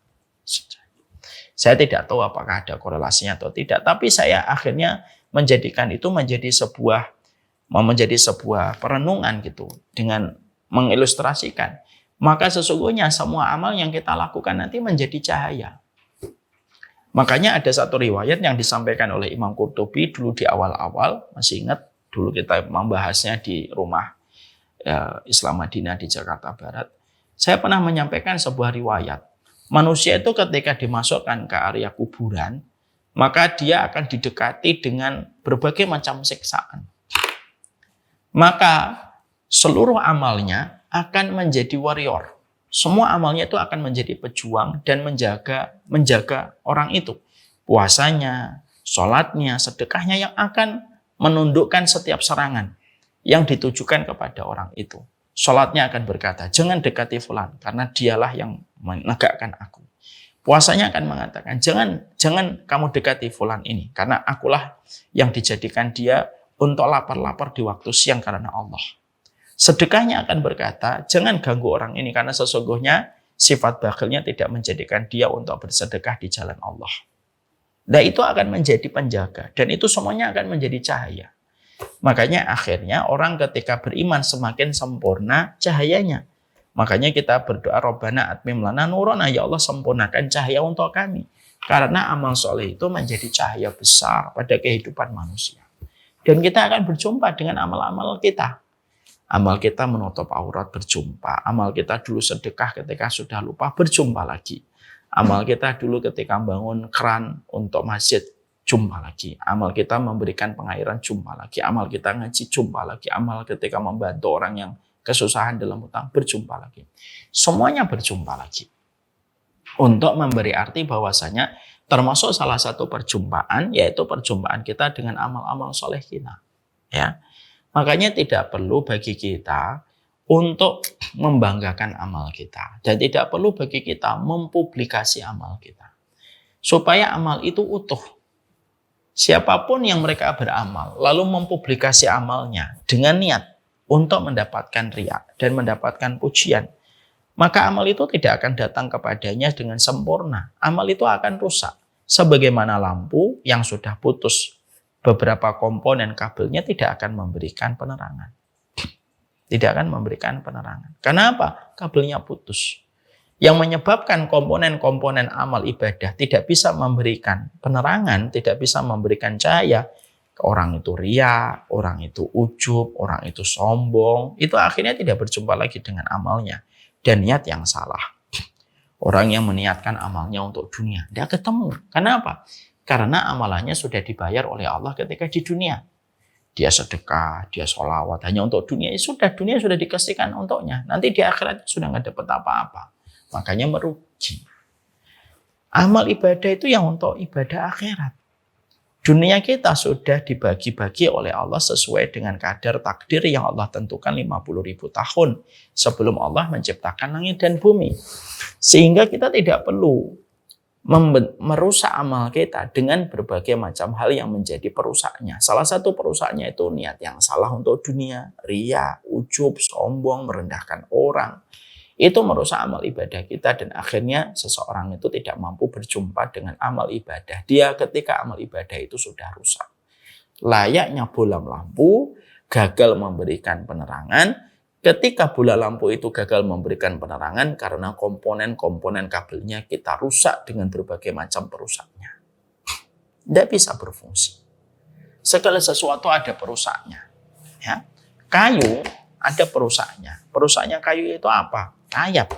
Saya tidak tahu apakah ada korelasinya atau tidak, tapi saya akhirnya menjadikan itu menjadi sebuah perenungan gitu dengan mengilustrasikan. Maka sesungguhnya semua amal yang kita lakukan nanti menjadi cahaya. Makanya ada satu riwayat yang disampaikan oleh Imam Qurtubi dulu di awal-awal, masih ingat dulu kita membahasnya di rumah Islam Madinah di Jakarta Barat. Saya pernah menyampaikan sebuah riwayat. Manusia itu ketika dimasukkan ke area kuburan, maka dia akan didekati dengan berbagai macam siksaan. Maka seluruh amalnya akan menjadi warrior. Semua amalnya itu akan menjadi pejuang dan menjaga orang itu. Puasanya, sholatnya, sedekahnya yang akan menundukkan setiap serangan yang ditujukan kepada orang itu. Sholatnya akan berkata, jangan dekati fulan, karena dialah yang menegakkan aku. Puasanya akan mengatakan, jangan kamu dekati fulan ini, karena akulah yang dijadikan dia untuk lapar-lapar di waktu siang karena Allah. Sedekahnya akan berkata, jangan ganggu orang ini, karena sesungguhnya sifat bakhilnya tidak menjadikan dia untuk bersedekah di jalan Allah. Nah itu akan menjadi penjaga, dan itu semuanya akan menjadi cahaya. Makanya akhirnya orang ketika beriman semakin sempurna cahayanya. Makanya kita berdoa, Rabbana atmim lana nurana, ya Allah sempurnakan cahaya untuk kami. Karena amal soleh itu menjadi cahaya besar pada kehidupan manusia. Dan kita akan berjumpa dengan amal-amal kita. Amal kita menutup aurat berjumpa. Amal kita dulu sedekah ketika sudah lupa berjumpa lagi. Amal kita dulu ketika bangun keran untuk masjid jumpa lagi. Amal kita memberikan pengairan jumpa lagi. Amal kita ngaji jumpa lagi. Amal ketika membantu orang yang kesusahan dalam hutang berjumpa lagi. Semuanya berjumpa lagi. Untuk memberi arti bahwasanya termasuk salah satu perjumpaan yaitu perjumpaan kita dengan amal-amal soleh kita. Ya. Makanya tidak perlu bagi kita untuk membanggakan amal kita. Dan tidak perlu bagi kita mempublikasi amal kita. Supaya amal itu utuh. Siapapun yang mereka beramal, lalu mempublikasi amalnya dengan niat untuk mendapatkan riya dan mendapatkan pujian, maka amal itu tidak akan datang kepadanya dengan sempurna. Amal itu akan rusak. Sebagaimana lampu yang sudah putus beberapa komponen kabelnya tidak akan memberikan penerangan. Tidak akan memberikan penerangan. Kenapa? Kabelnya putus. Yang menyebabkan komponen-komponen amal ibadah tidak bisa memberikan penerangan, tidak bisa memberikan cahaya. Orang itu riya, orang itu ujub, orang itu sombong. Itu akhirnya tidak berjumpa lagi dengan amalnya. Dan niat yang salah. Orang yang meniatkan amalnya untuk dunia, dia ketemu. Kenapa? Karena amalannya sudah dibayar oleh Allah ketika di dunia. Dia sedekah, dia sholawat, hanya untuk dunia. Dunia sudah dikasihkan untuknya. Nanti di akhirat sudah nggak dapat apa-apa. Makanya merugi. Amal ibadah itu yang untuk ibadah akhirat. Dunia kita sudah dibagi-bagi oleh Allah sesuai dengan kadar takdir yang Allah tentukan 50.000 tahun sebelum Allah menciptakan langit dan bumi. Sehingga kita tidak perlu merusak amal kita dengan berbagai macam hal yang menjadi perusaknya. Salah satu perusaknya itu niat yang salah untuk dunia, riya, ujub, sombong, merendahkan orang. Itu merusak amal ibadah kita dan akhirnya seseorang itu tidak mampu berjumpa dengan amal ibadah dia ketika amal ibadah itu sudah rusak. Layaknya bola lampu gagal memberikan penerangan. Ketika bola lampu itu gagal memberikan penerangan karena komponen-komponen kabelnya kita rusak dengan berbagai macam perusaknya. Tidak bisa berfungsi. Segala sesuatu ada perusaknya. Ya. Kayu ada perusaknya. Perusaknya kayu itu apa? Rayap.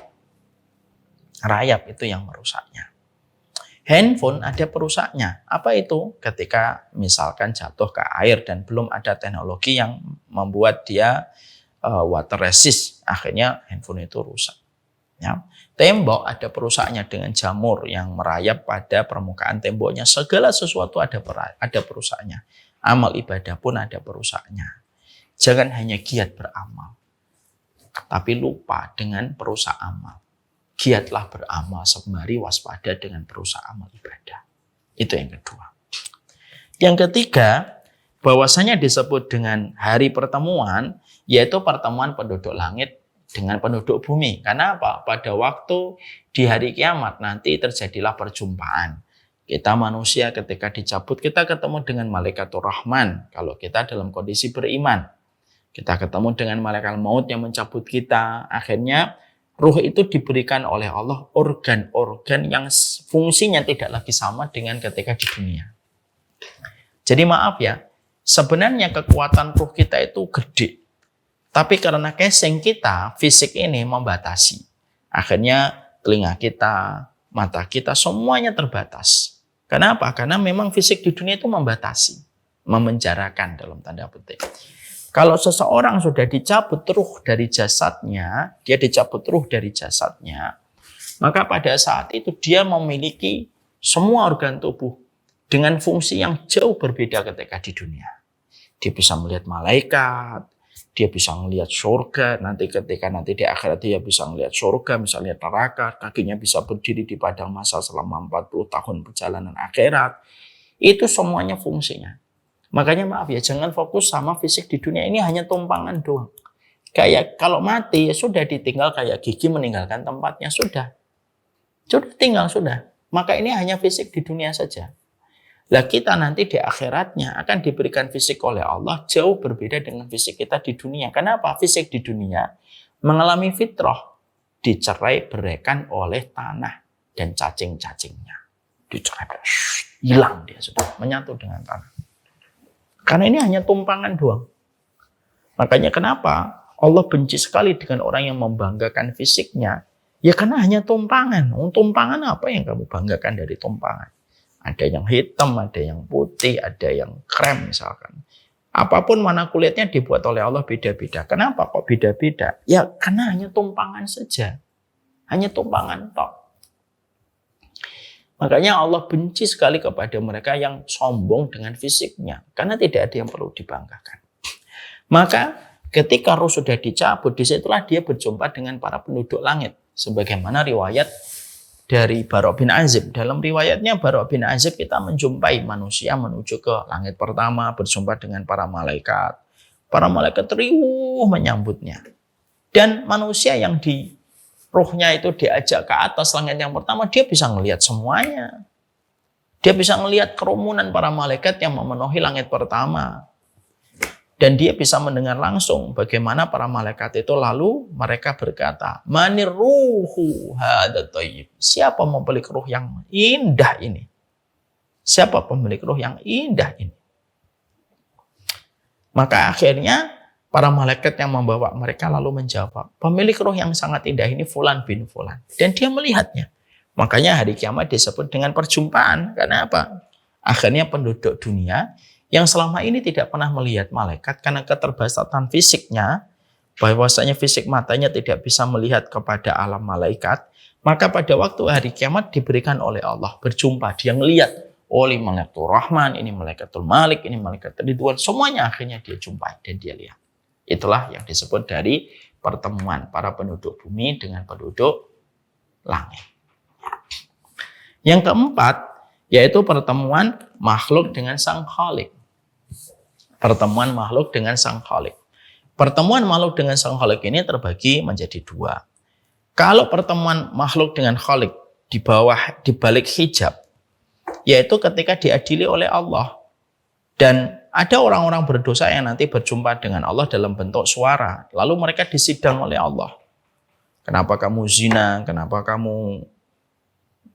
Rayap itu yang merusaknya. Handphone ada perusaknya. Apa itu? Ketika misalkan jatuh ke air dan belum ada teknologi yang membuat dia water resist, akhirnya handphone itu rusak. Ya. Tembok ada perusaknya dengan jamur yang merayap pada permukaan temboknya. Segala sesuatu ada perusaknya. Amal ibadah pun ada perusaknya. Jangan hanya giat beramal, tapi lupa dengan perusak amal. Giatlah beramal sembari waspada dengan perusak amal ibadah. Itu yang kedua. Yang ketiga, bahwasanya disebut dengan hari pertemuan, yaitu pertemuan penduduk langit dengan penduduk bumi. Karena apa? Pada waktu di hari kiamat nanti terjadilah perjumpaan. Kita manusia ketika dicabut, kita ketemu dengan Malaikatur Rahman. Kalau kita dalam kondisi beriman. Kita ketemu dengan malaikat maut yang mencabut kita. Akhirnya ruh itu diberikan oleh Allah organ-organ yang fungsinya tidak lagi sama dengan ketika di dunia. Jadi maaf ya, sebenarnya kekuatan ruh kita itu gede. Tapi karena casing kita, fisik ini membatasi. Akhirnya telinga kita, mata kita, semuanya terbatas. Kenapa? Karena memang fisik di dunia itu membatasi. Memenjarakan dalam tanda petik. Kalau seseorang sudah dicabut ruh dari jasadnya, maka pada saat itu dia memiliki semua organ tubuh dengan fungsi yang jauh berbeda ketika di dunia. Dia bisa melihat malaikat, dia bisa melihat surga, nanti di akhirat dia bisa melihat surga, misalnya neraka, kakinya bisa berdiri di padang mahsyar selama 40 tahun perjalanan akhirat. Itu semuanya fungsinya. Makanya maaf ya, jangan fokus sama fisik di dunia ini hanya tumpangan doang. Kayak kalau mati ya sudah ditinggal kayak gigi meninggalkan tempatnya, sudah tinggal sudah. Maka ini hanya fisik di dunia saja. Lah kita nanti di akhiratnya akan diberikan fisik oleh Allah jauh berbeda dengan fisik kita di dunia. Kenapa? Fisik di dunia mengalami fitrah, dicerai beraikan oleh tanah dan cacing-cacingnya. Dicerai, hilang dia sudah, menyatu dengan tanah. Karena ini hanya tumpangan doang. Makanya kenapa Allah benci sekali dengan orang yang membanggakan fisiknya? Ya karena hanya tumpangan. Tumpangan apa yang kamu banggakan dari tumpangan? Ada yang hitam, ada yang putih, ada yang krem misalkan. Apapun warna kulitnya dibuat oleh Allah beda-beda. Kenapa kok beda-beda? Ya karena hanya tumpangan saja. Hanya tumpangan tok. Makanya Allah benci sekali kepada mereka yang sombong dengan fisiknya. Karena tidak ada yang perlu dibanggakan. Maka ketika ruh sudah dicabut, disitulah dia berjumpa dengan para penduduk langit. Sebagaimana riwayat dari Bara' bin Azib. Dalam riwayatnya Bara' bin Azib kita menjumpai manusia menuju ke langit pertama, berjumpa dengan para malaikat. Para malaikat riuh menyambutnya. Dan manusia yang di ruhnya itu diajak ke atas langit yang pertama, dia bisa melihat semuanya. Dia bisa melihat kerumunan para malaikat yang memenuhi langit pertama. Dan dia bisa mendengar langsung bagaimana para malaikat itu lalu mereka berkata, "Manir ruhu hadza thayyib." Siapa pemilik ruh yang indah ini? Siapa pemilik ruh yang indah ini? Maka akhirnya para malaikat yang membawa mereka lalu menjawab, pemilik ruh yang sangat indah ini Fulan bin Fulan. Dan dia melihatnya. Makanya hari kiamat disebut dengan perjumpaan. Karena apa? Akhirnya penduduk dunia yang selama ini tidak pernah melihat malaikat karena keterbatasan fisiknya, bahwasanya fisik matanya tidak bisa melihat kepada alam malaikat, maka pada waktu hari kiamat diberikan oleh Allah berjumpa, dia melihat oleh Malaikatul Rahman, ini Malaikatul Malik, ini Malaikatul Ridwan, semuanya akhirnya dia jumpai dan dia lihat. Itulah yang disebut dari pertemuan para penduduk bumi dengan penduduk langit. Yang keempat, yaitu pertemuan makhluk dengan sang Khalik. Pertemuan makhluk dengan sang Khalik. Pertemuan makhluk dengan sang Khalik ini terbagi menjadi dua. Kalau pertemuan makhluk dengan Khalik di balik hijab, yaitu ketika diadili oleh Allah. Dan ada orang-orang berdosa yang nanti berjumpa dengan Allah dalam bentuk suara. Lalu mereka disidang oleh Allah. Kenapa kamu zina? Kenapa kamu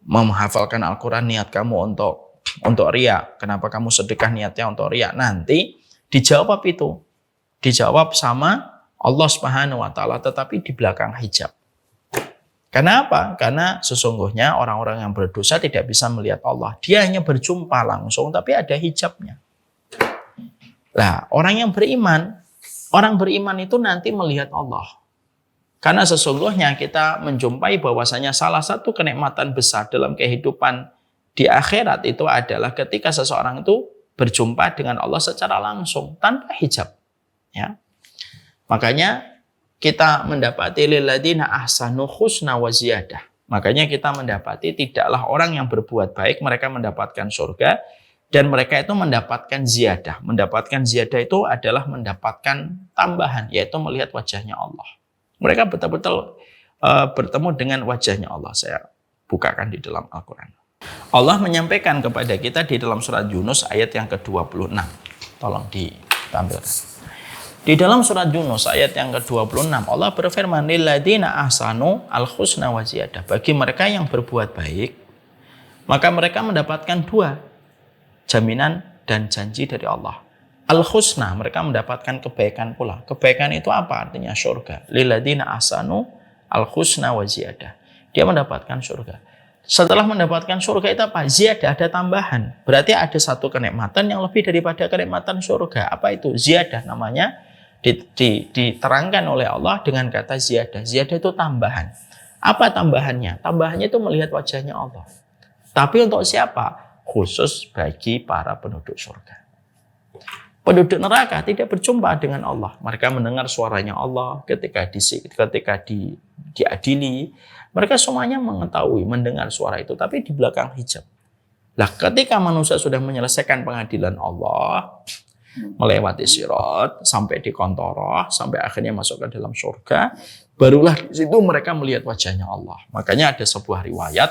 menghafalkan Al-Quran niat kamu untuk riya? Kenapa kamu sedekah niatnya untuk riya? Nanti dijawab itu. Dijawab sama Allah Subhanahu wa taala, tetapi di belakang hijab. Kenapa? Karena sesungguhnya orang-orang yang berdosa tidak bisa melihat Allah. Dia hanya berjumpa langsung, tapi ada hijabnya. Nah, orang beriman itu nanti melihat Allah. Karena sesungguhnya kita menjumpai bahwasanya salah satu kenikmatan besar dalam kehidupan di akhirat itu adalah ketika seseorang itu berjumpa dengan Allah secara langsung, tanpa hijab. Ya. Makanya kita mendapati lilladzina ahsanu husna wa ziyadah. Makanya kita mendapati tidaklah orang yang berbuat baik mereka mendapatkan surga dan mereka itu mendapatkan ziyadah. Mendapatkan ziyadah itu adalah mendapatkan tambahan, yaitu melihat wajahnya Allah. Mereka betul-betul bertemu dengan wajahnya Allah. Saya bukakan di dalam Al-Quran. Allah menyampaikan kepada kita di dalam surat Yunus ayat yang ke-26. Tolong ditampilkan. Di dalam surat Yunus ayat yang ke-26 Allah berfirman lilladzina ahsanu al-husna wa ziyadah. Bagi mereka yang berbuat baik, maka mereka mendapatkan dua jaminan dan janji dari Allah. Al-husna, mereka mendapatkan kebaikan pula. Kebaikan itu apa? Artinya surga. Lilladzina ahsanu al-husna wa ziyadah. Dia mendapatkan surga. Setelah mendapatkan surga itu apa? Ziyadah, ada tambahan. Berarti ada satu kenikmatan yang lebih daripada kenikmatan surga. Apa itu? Ziyadah namanya. Diterangkan oleh Allah dengan kata ziyadah. Ziyadah itu tambahan. Apa tambahannya? Tambahannya itu melihat wajahnya Allah. Tapi untuk siapa? Khusus bagi para penduduk surga. Penduduk neraka tidak berjumpa dengan Allah. Mereka mendengar suaranya Allah ketika diadili. Mereka semuanya mengetahui, mendengar suara itu. Tapi di belakang hijab. Nah, ketika manusia sudah menyelesaikan pengadilan Allah, melewati sirat sampai di Qantharah, sampai akhirnya masuk ke dalam surga, barulah di situ mereka melihat wajahnya Allah. Makanya ada sebuah riwayat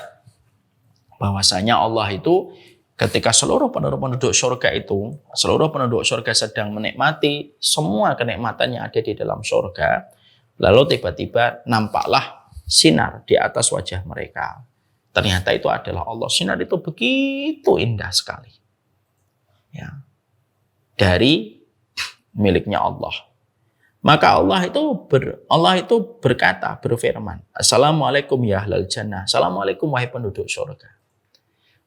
bahwasanya Allah itu ketika seluruh penduduk surga sedang menikmati semua kenikmatan yang ada di dalam surga, lalu tiba-tiba nampaklah sinar di atas wajah mereka. Ternyata itu adalah Allah. Sinar itu begitu indah sekali. Ya. Dari miliknya Allah. Maka Allah itu berkata, berfirman, Assalamualaikum ya ahlal jannah. Assalamualaikum wahai penduduk surga.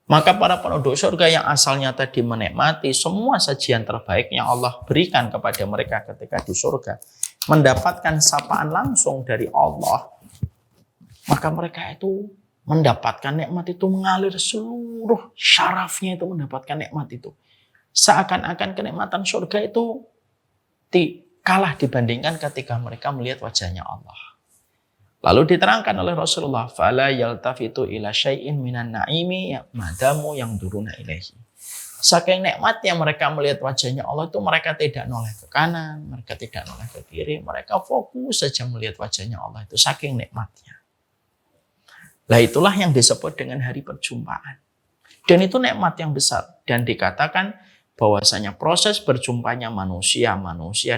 Maka para penduduk surga yang asalnya tadi menikmati semua sajian terbaik yang Allah berikan kepada mereka ketika di surga, mendapatkan sapaan langsung dari Allah, maka mereka itu mendapatkan nikmat itu mengalir seluruh syarafnya itu mendapatkan nikmat itu. Seakan-akan kenikmatan surga itu kalah dibandingkan ketika mereka melihat wajahnya Allah. Lalu diterangkan oleh Rasulullah, fala yaltafitu ila syai'in minan na'imi madamu yang duruna ilaihi. Saking nikmatnya mereka melihat wajahnya Allah itu mereka tidak noleh ke kanan, mereka tidak noleh ke kiri, mereka fokus saja melihat wajahnya Allah itu saking nikmatnya. Lah itulah yang disebut dengan hari perjumpaan. Dan itu nikmat yang besar dan dikatakan bahwasanya proses berjumpanya manusia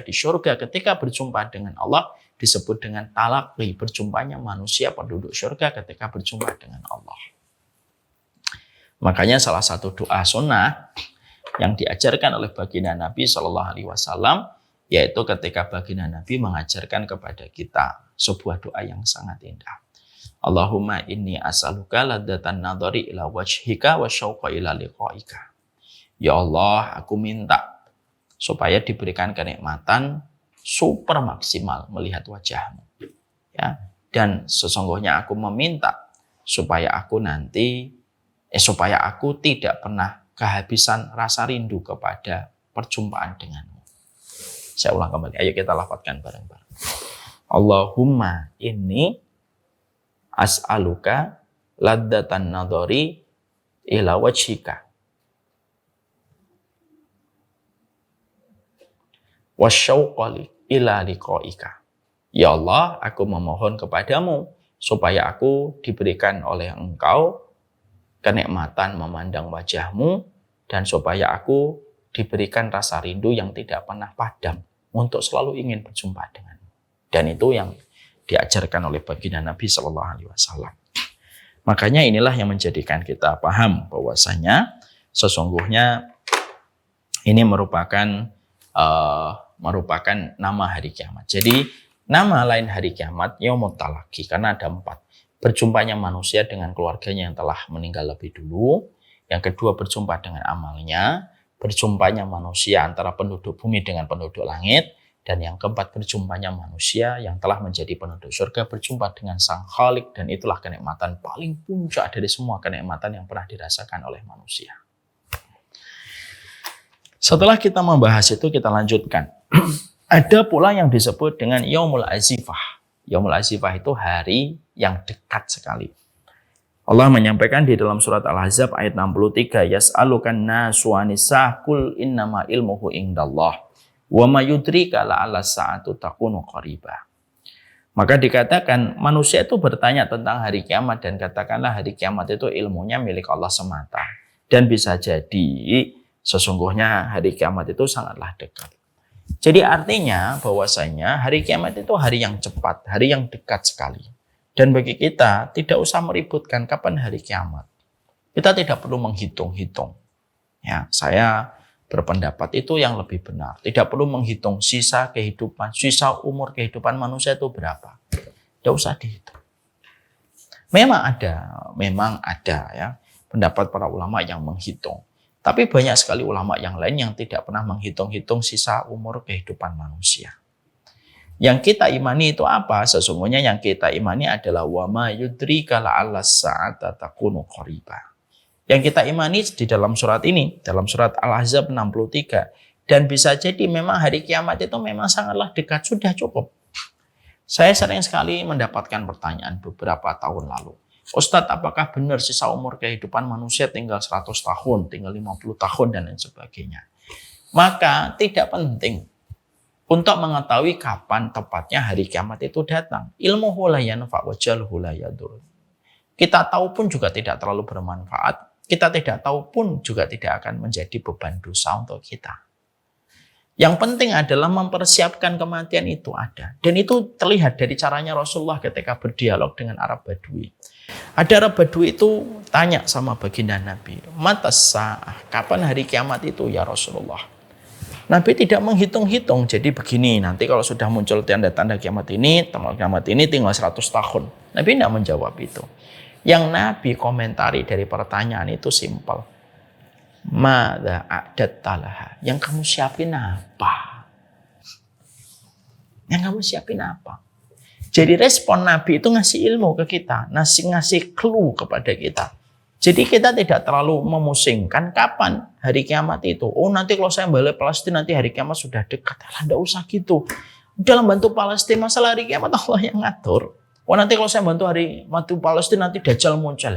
di surga ketika berjumpa dengan Allah disebut dengan talaqi, berjumpanya manusia penduduk surga ketika berjumpa dengan Allah. Makanya salah satu doa sunnah yang diajarkan oleh baginda Nabi SAW yaitu ketika baginda Nabi mengajarkan kepada kita sebuah doa yang sangat indah. Allahumma inni as'aluka ladzatan nadhari ila wajhika wa syauqa ila liqa'ika. Ya Allah, aku minta supaya diberikan kenikmatan super maksimal melihat wajahmu. Ya, dan sesungguhnya aku meminta supaya aku tidak pernah kehabisan rasa rindu kepada perjumpaan denganmu. Saya ulang kembali. Ayo kita lafadzkan bareng-bareng. Allahumma inni as'aluka ladzatan nadhari ila wajhika wasyauqa ila liqaika. Ya Allah, aku memohon kepadamu supaya aku diberikan oleh Engkau kenikmatan memandang wajahmu, dan supaya aku diberikan rasa rindu yang tidak pernah padam untuk selalu ingin berjumpa denganmu. Dan itu yang diajarkan oleh baginda Nabi SAW. Makanya inilah yang menjadikan kita paham bahwasanya sesungguhnya ini merupakan nama hari kiamat. Jadi nama lain hari kiamat Yaumut Talaqi karena ada 4. Berjumpanya manusia dengan keluarganya yang telah meninggal lebih dulu. Yang kedua, berjumpa dengan amalnya. Berjumpanya manusia antara penduduk bumi dengan penduduk langit. Dan yang keempat, berjumpanya manusia yang telah menjadi penduduk surga berjumpa dengan Sang Khalik, dan itulah kenikmatan paling puncak dari semua kenikmatan yang pernah dirasakan oleh manusia. Setelah kita membahas itu, kita lanjutkan. Ada pula yang disebut dengan Yaumul Azifah. Yaumul Azifah itu hari yang dekat sekali. Allah menyampaikan di dalam surat Al-Ahzab ayat 63, Yas'alukan nasu anisah kul innama ilmuhu indallah. Wa ma yudrika la'alla sa'atu takunu qaribah. Maka dikatakan manusia itu bertanya tentang hari kiamat, dan katakanlah hari kiamat itu ilmunya milik Allah semata. Dan bisa jadi sesungguhnya hari kiamat itu sangatlah dekat. Jadi artinya bahwasanya hari kiamat itu hari yang cepat, hari yang dekat sekali. Dan bagi kita tidak usah meributkan kapan hari kiamat. Kita tidak perlu menghitung-hitung. Ya, saya berpendapat itu yang lebih benar. Tidak perlu menghitung sisa kehidupan, sisa umur kehidupan manusia itu berapa. Tidak usah dihitung. Memang ada ya pendapat para ulama yang menghitung. Tapi banyak sekali ulama yang lain yang tidak pernah menghitung-hitung sisa umur kehidupan manusia. Yang kita imani itu apa? Sesungguhnya yang kita imani adalah wa ma yudrika la'alla sa'ata takunu qaribah. Yang kita imani di dalam surat ini, dalam surat Al-Ahzab 63. Dan bisa jadi memang hari kiamat itu memang sangatlah dekat, sudah cukup. Saya sering sekali mendapatkan pertanyaan beberapa tahun lalu. Ustadz, apakah benar sisa umur kehidupan manusia tinggal 100 tahun, tinggal 50 tahun, dan lain sebagainya? Maka tidak penting untuk mengetahui kapan tepatnya hari kiamat itu datang. Ilmuhu la yanfa' wa jalhu la yadur. Kita tahu pun juga tidak terlalu bermanfaat. Kita tidak tahu pun juga tidak akan menjadi beban dosa untuk kita. Yang penting adalah mempersiapkan kematian itu ada. Dan itu terlihat dari caranya Rasulullah ketika berdialog dengan Arab Badui. Ada Arab Badui itu tanya sama baginda Nabi, Matas sa'ah, kapan hari kiamat itu ya Rasulullah? Nabi tidak menghitung-hitung. Jadi begini, nanti kalau sudah muncul tanda-tanda kiamat ini tinggal 100 tahun. Nabi tidak menjawab itu. Yang Nabi komentari dari pertanyaan itu simpel. Mada a'dattalaha. Yang kamu siapin apa? Yang kamu siapin apa? Jadi respon Nabi itu ngasih ilmu ke kita, ngasih clue kepada kita. Jadi kita tidak terlalu memusingkan kapan hari kiamat itu. Oh, nanti kalau saya balik Palestina nanti hari kiamat sudah dekat. Tidak usah gitu. Dalam bantu Palestina masalah hari kiamat Allah yang ngatur. Oh, nanti kalau saya bantu Palestina nanti Dajjal muncul.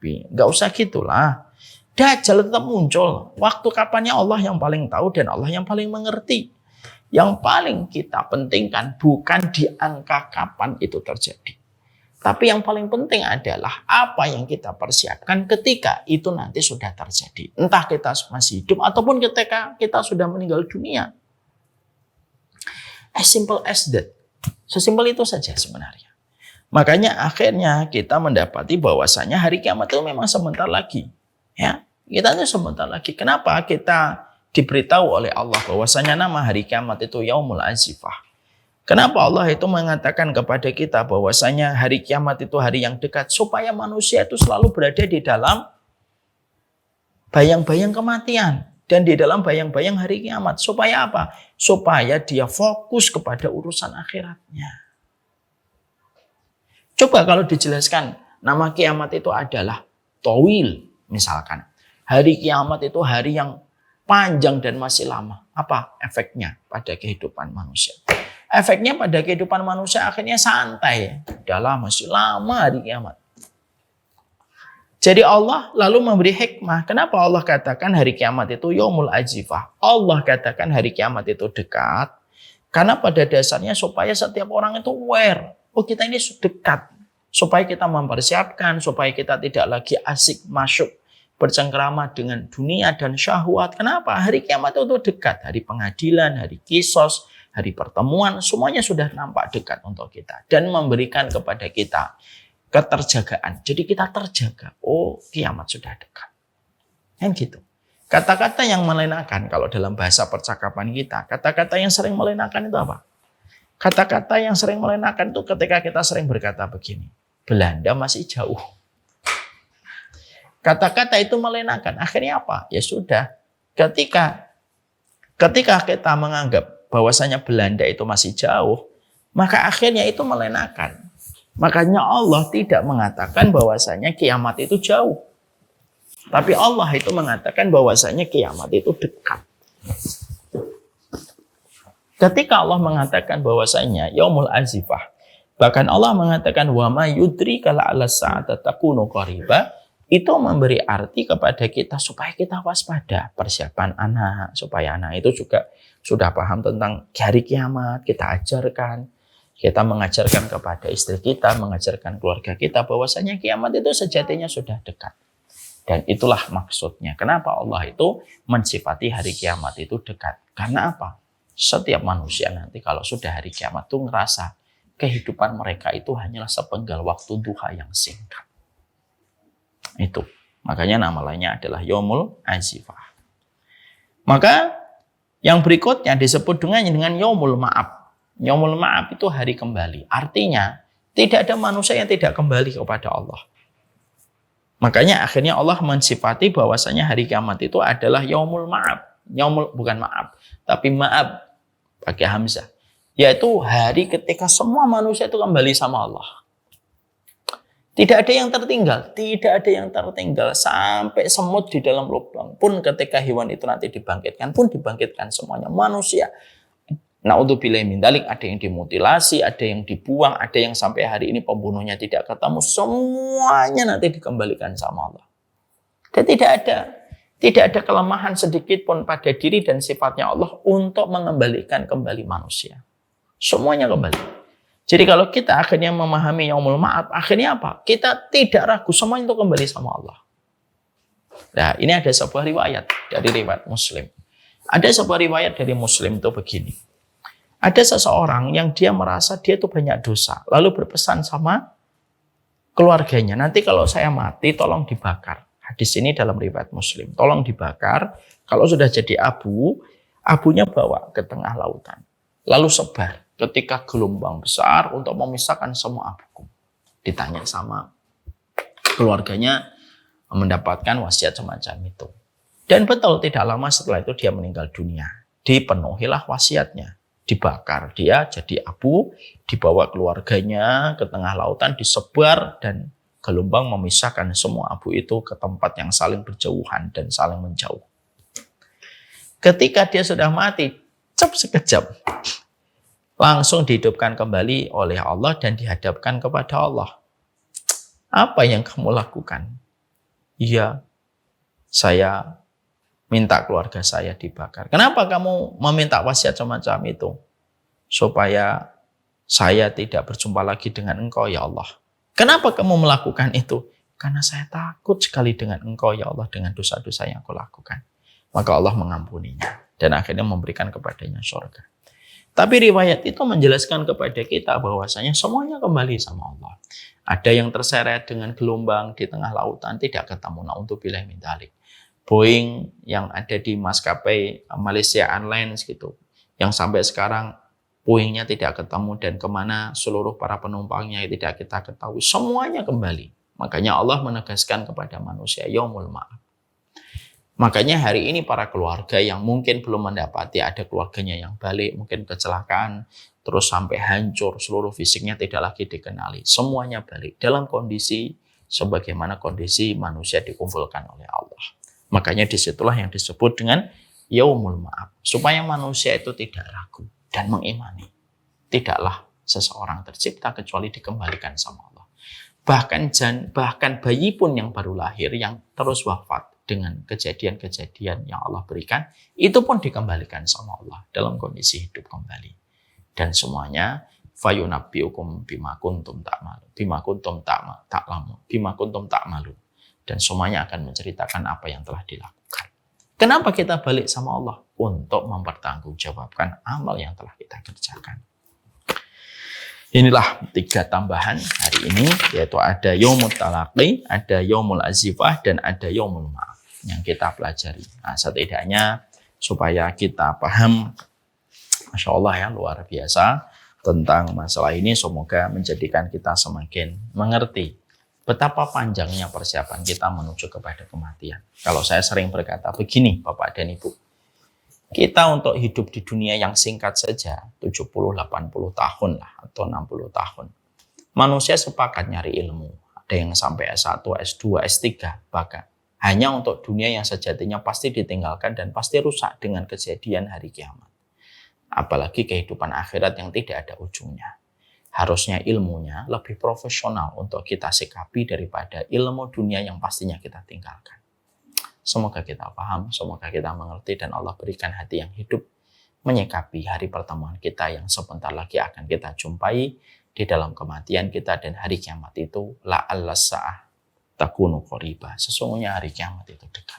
Nggak usah gitulah. Dajjal tetap muncul. Waktu kapannya Allah yang paling tahu dan Allah yang paling mengerti. Yang paling kita pentingkan bukan di angka kapan itu terjadi. Tapi yang paling penting adalah apa yang kita persiapkan ketika itu nanti sudah terjadi. Entah kita masih hidup ataupun ketika kita sudah meninggal dunia. As simple as that. Sesimpel itu saja sebenarnya. Makanya akhirnya kita mendapati bahwasanya hari kiamat itu memang sebentar lagi. Ya, kita itu sebentar lagi. Kenapa kita diberitahu oleh Allah bahwasanya nama hari kiamat itu Yaumul Azifah? Kenapa Allah itu mengatakan kepada kita bahwasanya hari kiamat itu hari yang dekat, supaya manusia itu selalu berada di dalam bayang-bayang kematian dan di dalam bayang-bayang hari kiamat. Supaya apa? Supaya dia fokus kepada urusan akhiratnya. Coba kalau dijelaskan nama kiamat itu adalah Tawil misalkan. Hari kiamat itu hari yang panjang dan masih lama. Apa efeknya pada kehidupan manusia? Efeknya pada kehidupan manusia akhirnya santai. Udahlah, masih lama hari kiamat. Jadi Allah lalu memberi hikmah. Kenapa Allah katakan hari kiamat itu yaumul azifah? Allah katakan hari kiamat itu dekat. Karena pada dasarnya supaya setiap orang itu aware. Oh, kita ini dekat. Supaya kita mempersiapkan. Supaya kita tidak lagi asik masuk bercengkrama dengan dunia dan syahwat. Kenapa? Hari kiamat itu dekat. Hari pengadilan, hari kisos, hari pertemuan. Semuanya sudah nampak dekat untuk kita. Dan memberikan kepada kita keterjagaan. Jadi kita terjaga. Oh, kiamat sudah dekat. Kan gitu. Kata-kata yang melenakan kalau dalam bahasa percakapan kita, kata-kata yang sering melenakan itu apa? Kata-kata yang sering melenakan itu ketika kita sering berkata begini, Belanda masih jauh. Kata-kata itu melenakan. Akhirnya apa? Ya sudah. Ketika kita menganggap bahwasanya Belanda itu masih jauh, maka akhirnya itu melenakan. Makanya Allah tidak mengatakan bahwasanya kiamat itu jauh. Tapi Allah itu mengatakan bahwasanya kiamat itu dekat. Ketika Allah mengatakan bahwasanya yaumul azifah, bahkan Allah mengatakan wa ma yudrika la'alla sa'ata takunu qariba, itu memberi arti kepada kita supaya kita waspada. Persiapan anak, supaya anak itu juga sudah paham tentang hari kiamat, kita ajarkan. Kita mengajarkan kepada istri kita, mengajarkan keluarga kita bahwasanya kiamat itu sejatinya sudah dekat. Dan itulah maksudnya. Kenapa Allah itu mensifati hari kiamat itu dekat? Karena apa? Setiap manusia nanti kalau sudah hari kiamat itu ngerasa kehidupan mereka itu hanyalah sepenggal waktu duha yang singkat. Itu. Makanya nama lainnya adalah yaumul azifah. Maka yang berikutnya disebut dengan yaumul ma'ab. Yaumul ma'ab itu hari kembali. Artinya, tidak ada manusia yang tidak kembali kepada Allah. Makanya akhirnya Allah mensifati bahwasanya hari kiamat itu adalah yaumul ma'ab. Bukan ma'ab, tapi ma'ab pakai hamzah. Yaitu hari ketika semua manusia itu kembali sama Allah. Tidak ada yang tertinggal. Tidak ada yang tertinggal. Sampai semut di dalam lubang pun ketika hewan itu nanti dibangkitkan, pun dibangkitkan semuanya. Manusia. Na'udzubillahi min dzalik, ada yang dimutilasi, ada yang dibuang, ada yang sampai hari ini pembunuhnya tidak ketemu, semuanya nanti dikembalikan sama Allah. Dan tidak ada kelemahan sedikit pun pada diri dan sifatnya Allah untuk mengembalikan kembali manusia. Semuanya kembali. Jadi kalau kita akhirnya memahami yaumul ma'ad, akhirnya apa? Kita tidak ragu semuanya itu kembali sama Allah. Nah, ini ada sebuah riwayat dari riwayat Muslim. Ada sebuah riwayat dari Muslim itu begini. Ada seseorang yang dia merasa dia itu banyak dosa. Lalu berpesan sama keluarganya. Nanti kalau saya mati tolong dibakar. Hadis ini dalam riwayat Muslim. Tolong dibakar. Kalau sudah jadi abu, abunya bawa ke tengah lautan. Lalu sebar ketika gelombang besar untuk memisahkan semua abu. Ditanya sama keluarganya mendapatkan wasiat semacam itu. Dan betul tidak lama setelah itu dia meninggal dunia. Dipenuhilah wasiatnya. Dibakar dia jadi abu, dibawa keluarganya ke tengah lautan, disebar dan gelombang memisahkan semua abu itu ke tempat yang saling berjauhan dan saling menjauh. Ketika dia sudah mati, sekejap, langsung dihidupkan kembali oleh Allah dan dihadapkan kepada Allah. Apa yang kamu lakukan? Iya, saya minta keluarga saya dibakar. Kenapa kamu meminta wasiat semacam itu? Supaya saya tidak berjumpa lagi dengan engkau, ya Allah. Kenapa kamu melakukan itu? Karena saya takut sekali dengan engkau, ya Allah, dengan dosa-dosa yang aku lakukan. Maka Allah mengampuninya dan akhirnya memberikan kepadanya surga. Tapi riwayat itu menjelaskan kepada kita bahwasanya semuanya kembali sama Allah. Ada yang terseret dengan gelombang di tengah lautan, tidak ketemu. Na'udzubillahi min dzalik. Boeing yang ada di maskapai Malaysia Airlines gitu, yang sampai sekarang Boeingnya tidak ketemu dan kemana seluruh para penumpangnya tidak kita ketahui, semuanya kembali. Makanya Allah menegaskan kepada manusia yaumul ma'ad. Makanya hari ini para keluarga yang mungkin belum mendapati, ada keluarganya yang balik, mungkin kecelakaan, terus sampai hancur, seluruh fisiknya tidak lagi dikenali, semuanya balik dalam kondisi sebagaimana kondisi manusia dikumpulkan oleh Allah. Makanya disitulah yang disebut dengan yaumul ma'ab. Supaya manusia itu tidak ragu dan mengimani. Tidaklah seseorang tercipta kecuali dikembalikan sama Allah. Bahkan bayi pun yang baru lahir yang terus wafat dengan kejadian-kejadian yang Allah berikan, itu pun dikembalikan sama Allah dalam kondisi hidup kembali. Dan semuanya fayunabbiukum bima kuntum ta'malun. Dan semuanya akan menceritakan apa yang telah dilakukan. Kenapa kita balik sama Allah? Untuk mempertanggungjawabkan amal yang telah kita kerjakan. Inilah 3 tambahan hari ini, yaitu ada Yaumul Talaqi, ada Yaumul Azifah, dan ada Yaumul Ma'af yang kita pelajari. Nah, setidaknya supaya kita paham, Masya Allah ya, luar biasa tentang masalah ini, semoga menjadikan kita semakin mengerti betapa panjangnya persiapan kita menuju kepada kematian. Kalau saya sering berkata begini, Bapak dan Ibu, kita untuk hidup di dunia yang singkat saja, 70-80 tahun lah, atau 60 tahun. Manusia sepakat nyari ilmu. Ada yang sampai S1, S2, S3, bahkan. Hanya untuk dunia yang sejatinya pasti ditinggalkan dan pasti rusak dengan kejadian hari kiamat. Apalagi kehidupan akhirat yang tidak ada ujungnya. Harusnya ilmunya lebih profesional untuk kita sikapi daripada ilmu dunia yang pastinya kita tinggalkan. Semoga kita paham, semoga kita mengerti, dan Allah berikan hati yang hidup menyikapi hari pertemuan kita yang sebentar lagi akan kita jumpai di dalam kematian kita, dan hari kiamat itu la'alla sa'ah takunu qoriba. Sesungguhnya hari kiamat itu dekat.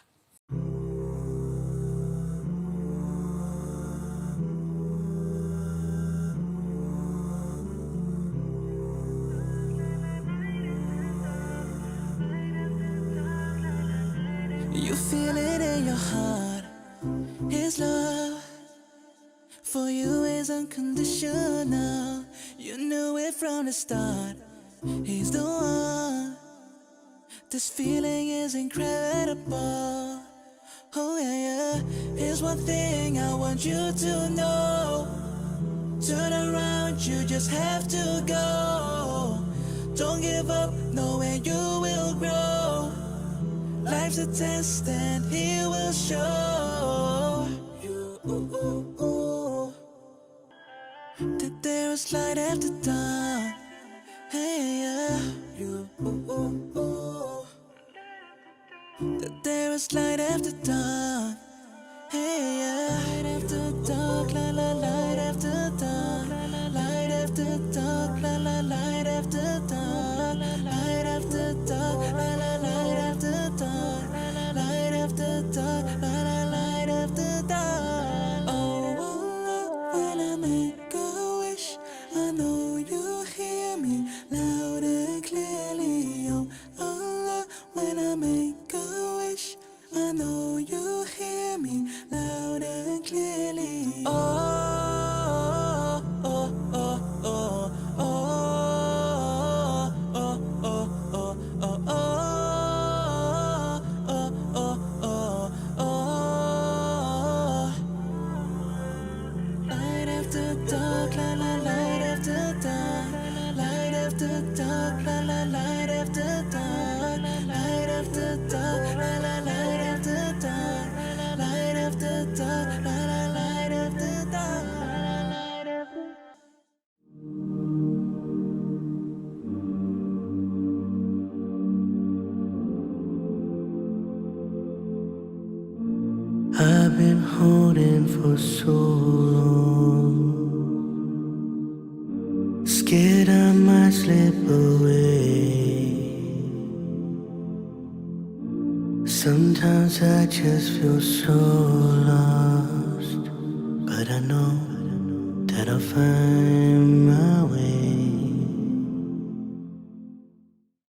You feel it in your heart. His love for you is unconditional. You knew it from the start. He's the one. This feeling is incredible. Oh yeah, yeah. Here's one thing I want you to know. Turn around, you just have to go. Don't give up, knowing you will grow. Life's a test and he will show you that there is light after dawn. Hey, yeah. That there is light after dawn. Hey, yeah. Light after dark, la la, light after dawn. Light after dark, la la, light after dawn. Light after dark, la la, light after dawn. Light after dark, la la, light after dawn. Oh, when I make a wish, I know you hear me loud and clearly. Oh, Allah, when I make a wish, I know you hear me loud and clearly. Oh, oh, oh, oh, oh, oh, oh, oh, oh, oh, oh, oh, oh. Light after dark, la la, light after dark. Light after dark, la la, light after dark. Light after dark, la la, light after dark. Light after dark, la la, light after dark. I've been holding for so long, scared I might slip away. Sometimes I just feel so lost, but I know that I'll find my way.